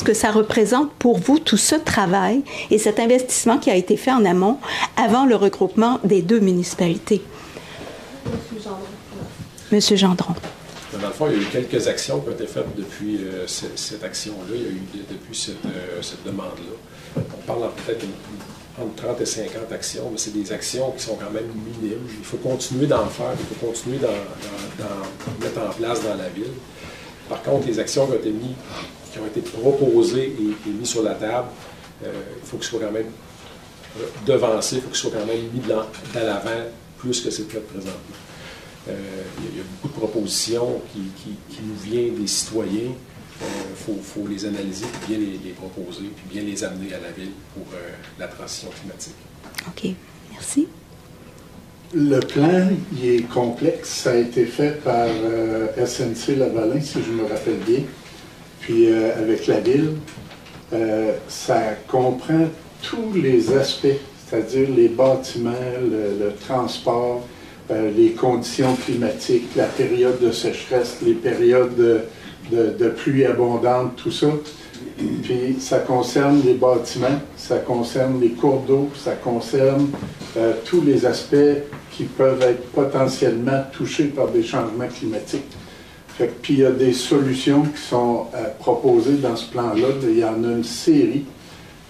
que ça représente pour vous tout ce travail et cet investissement qui a été fait en amont avant le regroupement des deux municipalités? Monsieur Gendron. Dans le fond, il y a eu quelques actions qui ont été faites depuis cette action-là. Il y a eu depuis cette demande-là. On parle peut-être entre 30 et 50 actions, mais c'est des actions qui sont quand même minimes. Il faut continuer d'en faire, il faut continuer d'en mettre en place dans la ville. Par contre, les actions qui ont été proposées et mises sur la table, il faut qu'ils soient quand même devancés, il faut qu'ils soient quand même mis de l'avant plus que c'est fait présentement. Il y a beaucoup de propositions qui nous viennent des citoyens. Il faut les analyser, puis bien les proposer, puis bien les amener à la ville pour la transition climatique. OK. Merci. Le plan, il est complexe. Ça a été fait par SNC Lavalin, si je me rappelle bien. Puis avec la ville, ça comprend tous les aspects, c'est-à-dire les bâtiments, le transport, les conditions climatiques, la période de sécheresse, les périodes de pluie abondante, tout ça. Puis ça concerne les bâtiments, ça concerne les cours d'eau, ça concerne tous les aspects qui peuvent être potentiellement touchés par des changements climatiques. Puis il y a des solutions qui sont proposées dans ce plan-là. Il y en a une série.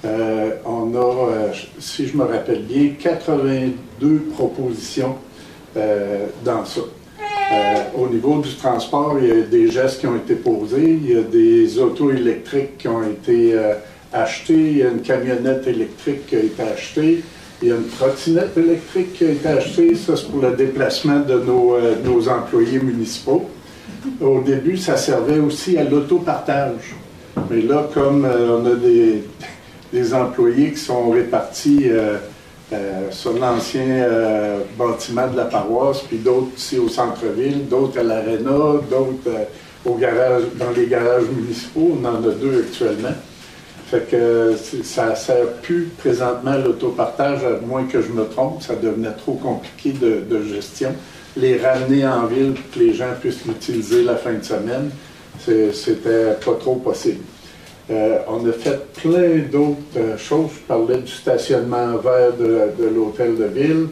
On a, si je me rappelle bien, 82 propositions dans ça. Au niveau du transport, il y a des gestes qui ont été posés, il y a des autos électriques qui ont été achetées, il y a une camionnette électrique qui a été achetée, il y a une trottinette électrique qui a été achetée, ça c'est pour le déplacement de nos employés municipaux. Au début, ça servait aussi à l'autopartage. Mais là, comme on a des employés qui sont répartis sur l'ancien bâtiment de la paroisse, puis d'autres ici au centre-ville, d'autres à l'aréna, d'autres dans les garages municipaux, on en a 2 actuellement. Fait que ça ne sert plus présentement à l'autopartage, à moins que je me trompe, ça devenait trop compliqué de gestion. Les ramener en ville pour que les gens puissent l'utiliser la fin de semaine, c'était pas trop possible. On a fait plein d'autres choses. Je parlais du stationnement vert de l'hôtel de ville.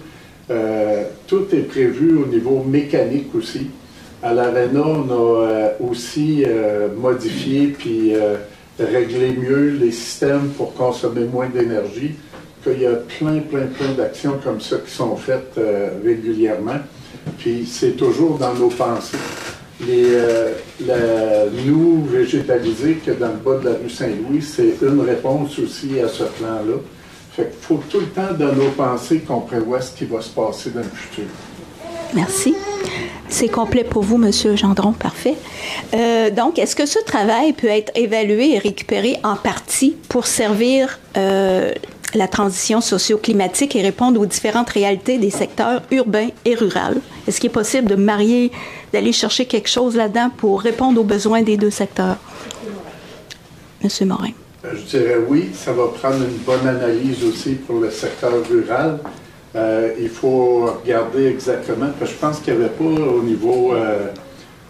Tout est prévu au niveau mécanique aussi. À l'Arena, on a aussi modifié puis régler mieux les systèmes pour consommer moins d'énergie, qu'il y a plein d'actions comme ça qui sont faites régulièrement. Puis c'est toujours dans nos pensées. Nous, végétalisés, que dans le bas de la rue Saint-Louis, c'est une réponse aussi à ce plan-là. Fait qu'il faut tout le temps dans nos pensées qu'on prévoit ce qui va se passer dans le futur. Merci. C'est complet pour vous, M. Gendron. Parfait. Donc, est-ce que ce travail peut être évalué et récupéré en partie pour servir la transition socio-climatique et répondre aux différentes réalités des secteurs urbains et ruraux? Est-ce qu'il est possible de marier, d'aller chercher quelque chose là-dedans pour répondre aux besoins des 2 secteurs? M. Morin. Je dirais oui. Ça va prendre une bonne analyse aussi pour le secteur rural. Il faut regarder exactement, parce que je pense qu'il n'y avait pas au niveau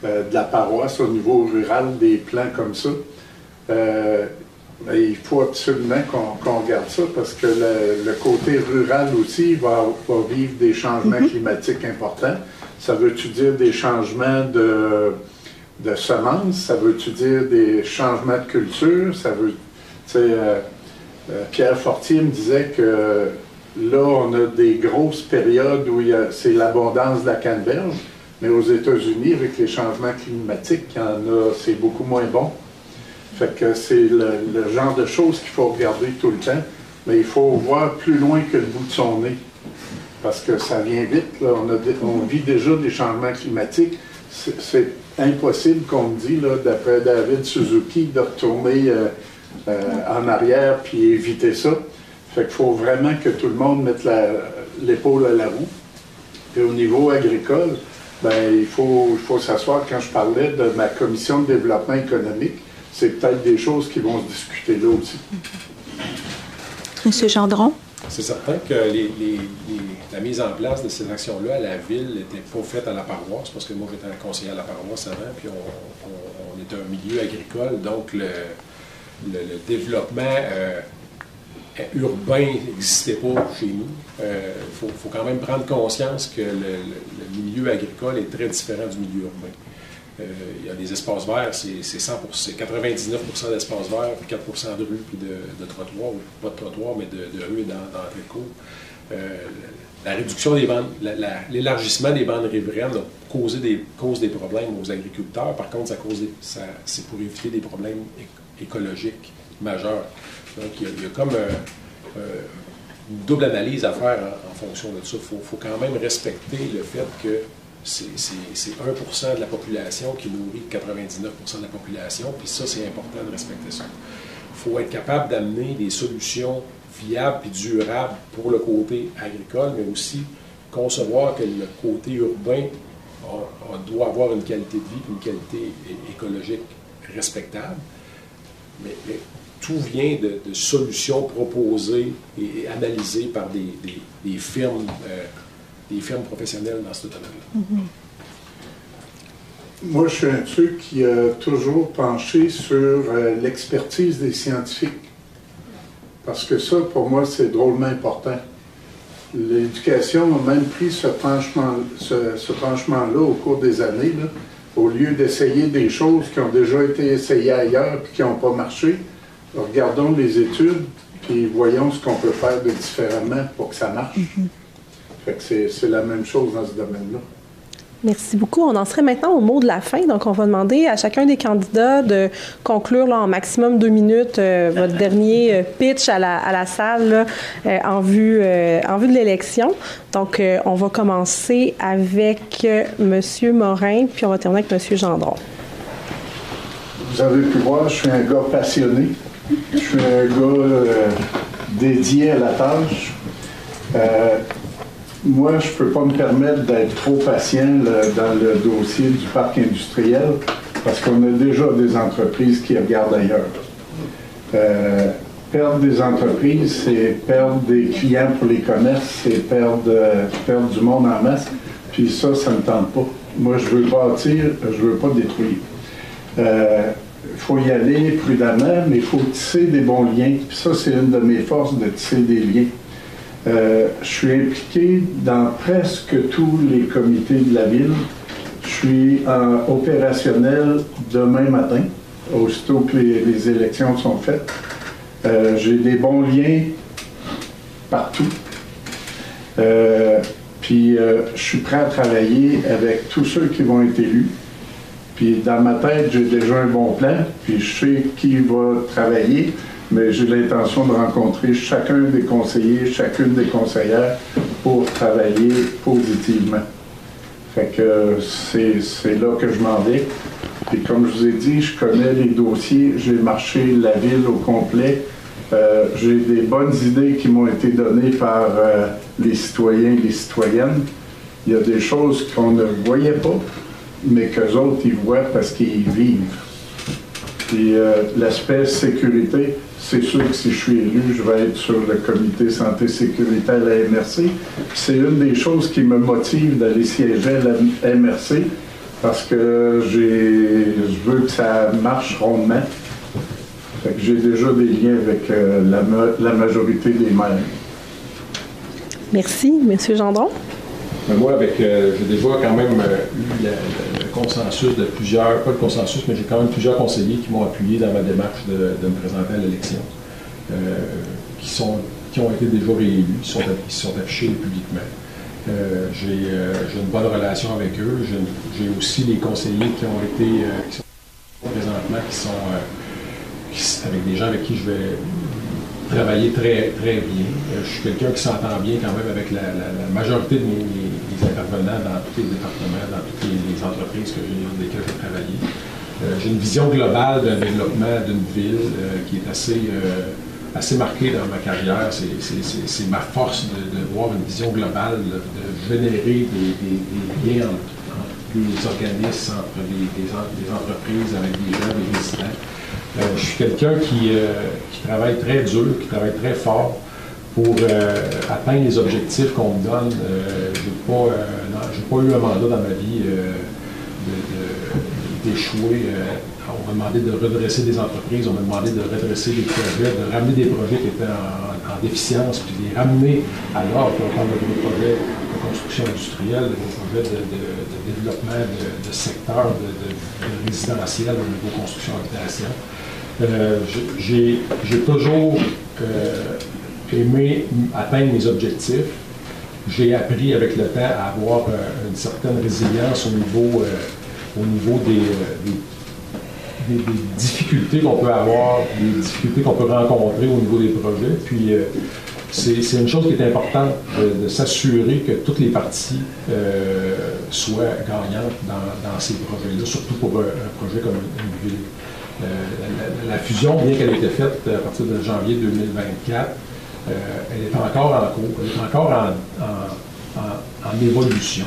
de la paroisse, au niveau rural, des plans comme ça. Il faut absolument qu'on regarde ça, parce que le côté rural aussi va vivre des changements climatiques importants. Ça veut-tu dire des changements de semences? Ça veut-tu dire des changements de culture? Ça veut, Pierre Fortier me disait que là, on a des grosses périodes où c'est l'abondance de la canneberge, mais aux États-Unis, avec les changements climatiques, c'est beaucoup moins bon. Fait que c'est le genre de choses qu'il faut regarder tout le temps, mais il faut voir plus loin que le bout de son nez, parce que ça vient vite. Là. On vit déjà des changements climatiques. C'est impossible qu'on me dit, d'après David Suzuki, de retourner en arrière puis éviter ça. Fait qu'il faut vraiment que tout le monde mette l'épaule à la roue. Et au niveau agricole, il faut s'asseoir. Quand je parlais de ma commission de développement économique, c'est peut-être des choses qui vont se discuter là aussi. M. Gendron? C'est certain que la mise en place de ces actions-là à la ville n'était pas faite à la paroisse, parce que moi j'étais conseiller à la paroisse avant, puis on était un milieu agricole, donc le développement urbain n'existait pas chez nous. Faut quand même prendre conscience que le milieu agricole est très différent du milieu urbain. Il y a des espaces verts, c'est 99% d'espaces verts, puis 4% de rues, puis de trottoirs, ou pas de trottoirs, mais de rues dans le cours. La réduction des bandes, l'élargissement des bandes riveraines cause des problèmes aux agriculteurs. Par contre, c'est pour éviter des problèmes écologiques majeurs. Donc, il y a comme une double analyse à faire en fonction de ça. Il faut quand même respecter le fait que c'est 1% de la population qui nourrit 99% de la population, puis ça, c'est important de respecter ça. Il faut être capable d'amener des solutions viables et durables pour le côté agricole, mais aussi concevoir que le côté urbain doit avoir une qualité de vie, une qualité écologique respectable. Mais tout vient de solutions proposées et analysées par des firmes professionnelles dans ce domaine-là. Moi, je suis un truc qui a toujours penché sur l'expertise des scientifiques. Parce que ça, pour moi, c'est drôlement important. L'éducation a même pris ce penchement-là au cours des années, là, au lieu d'essayer des choses qui ont déjà été essayées ailleurs et qui n'ont pas marché. Regardons les études, puis voyons ce qu'on peut faire de différemment pour que ça marche. Fait que c'est la même chose dans ce domaine-là. Merci beaucoup. On en serait maintenant au mot de la fin. Donc, on va demander à chacun des candidats de conclure en maximum 2 minutes votre dernier pitch à la salle là, en vue de l'élection. Donc, on va commencer avec M. Morin, puis on va terminer avec M. Gendron. Vous avez pu voir, je suis un gars passionné. Je suis un gars dédié à la tâche. Moi, je ne peux pas me permettre d'être trop patient dans le dossier du parc industriel parce qu'on a déjà des entreprises qui regardent ailleurs. Perdre des entreprises, c'est perdre des clients pour les commerces, c'est perdre du monde en masse. Puis ça ne me tente pas. Moi, je veux bâtir, je veux pas détruire. Il faut y aller prudemment, mais il faut tisser des bons liens. Puis ça, c'est une de mes forces, de tisser des liens. Je suis impliqué dans presque tous les comités de la ville. Je suis opérationnel demain matin, aussitôt que les élections sont faites. J'ai des bons liens partout. Puis je suis prêt à travailler avec tous ceux qui vont être élus. Puis dans ma tête, j'ai déjà un bon plan, puis je sais qui va travailler, mais j'ai l'intention de rencontrer chacun des conseillers, chacune des conseillères pour travailler positivement. Fait que c'est là que je m'en vais. Puis comme je vous ai dit, je connais les dossiers, j'ai marché la ville au complet. J'ai des bonnes idées qui m'ont été données par les citoyens et les citoyennes. Il y a des choses qu'on ne voyait pas, mais qu'eux autres, ils voient parce qu'ils y vivent. Puis l'aspect sécurité, c'est sûr que si je suis élu, je vais être sur le comité santé-sécurité à la MRC. C'est une des choses qui me motive d'aller siéger à la MRC parce que je veux que ça marche rondement. Fait que j'ai déjà des liens avec la majorité des maires. Merci. Monsieur Gendron? Moi, j'ai déjà quand même eu le consensus de plusieurs, pas le consensus, mais j'ai quand même plusieurs conseillers qui m'ont appuyé dans ma démarche de me présenter à l'élection, qui ont été déjà réélus, qui sont affichés publiquement. J'ai une bonne relation avec eux. J'ai aussi des conseillers qui ont été, qui sont présentement, avec des gens avec qui je vais travailler très, très bien. Je suis quelqu'un qui s'entend bien quand même avec la majorité de mes intervenants dans tous les départements, dans toutes les entreprises dans lesquelles j'ai travaillé. J'ai une vision globale d'un développement d'une ville qui est assez marquée dans ma carrière. C'est ma force de voir une vision globale, de générer des liens entre des organismes, entre des entreprises, avec des gens, des résidents. Je suis quelqu'un qui travaille très dur, qui travaille très fort pour atteindre les objectifs qu'on me donne. Je n'ai pas eu un mandat dans ma vie d'échouer. On m'a demandé de redresser des entreprises, on m'a demandé de redresser des projets, de ramener des projets qui étaient en déficience, puis de les ramener à l'ordre. On parle de gros projets de construction industrielle, de gros projets de développement de secteurs de résidentiel au niveau construction habitation. J'ai toujours aimé atteindre mes objectifs. J'ai appris avec le temps à avoir une certaine résilience au niveau des difficultés qu'on peut avoir, des difficultés qu'on peut rencontrer au niveau des projets. Puis c'est une chose qui est importante de s'assurer que toutes les parties soient gagnantes dans ces projets-là, surtout pour un projet comme une ville. La fusion, bien qu'elle ait été faite à partir de janvier 2024, elle est encore en cours, elle est encore en évolution.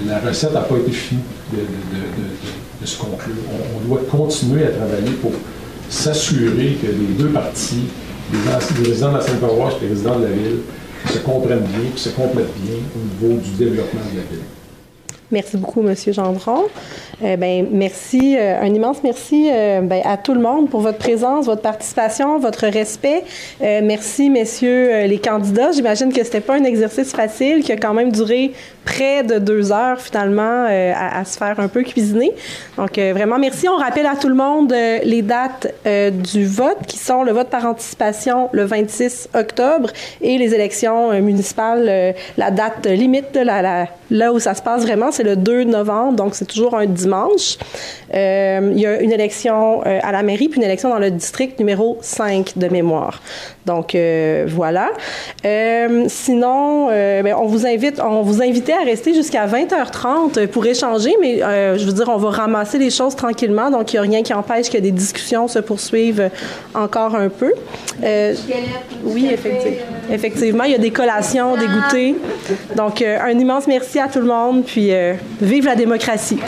La recette n'a pas été finie de se conclure. On doit continuer à travailler pour s'assurer que les deux parties, les résidents de la Sainte-Paroisse et les résidents de la ville, se comprennent bien et se complètent bien au niveau du développement de la ville. Merci beaucoup, M. Gendron. Merci, un immense merci à tout le monde pour votre présence, votre participation, votre respect. Merci, messieurs les candidats. J'imagine que c'était pas un exercice facile, qui a quand même duré près de 2 heures, finalement, à se faire un peu cuisiner. Donc, vraiment, merci. On rappelle à tout le monde les dates du vote, qui sont le vote par anticipation le 26 octobre et les élections municipales, la date limite, là où ça se passe vraiment, c'est le 2 novembre, donc c'est toujours un dimanche. Il y a une élection à la mairie, puis une élection dans le district numéro 5 de mémoire. Donc, voilà. Sinon, on vous invitait à rester jusqu'à 20h30 pour échanger, mais je veux dire, on va ramasser les choses tranquillement, donc il n'y a rien qui empêche que des discussions se poursuivent encore un peu. Oui, effectivement, il y a des collations, des goûters. Donc, un immense merci à tout le monde, puis vive la démocratie!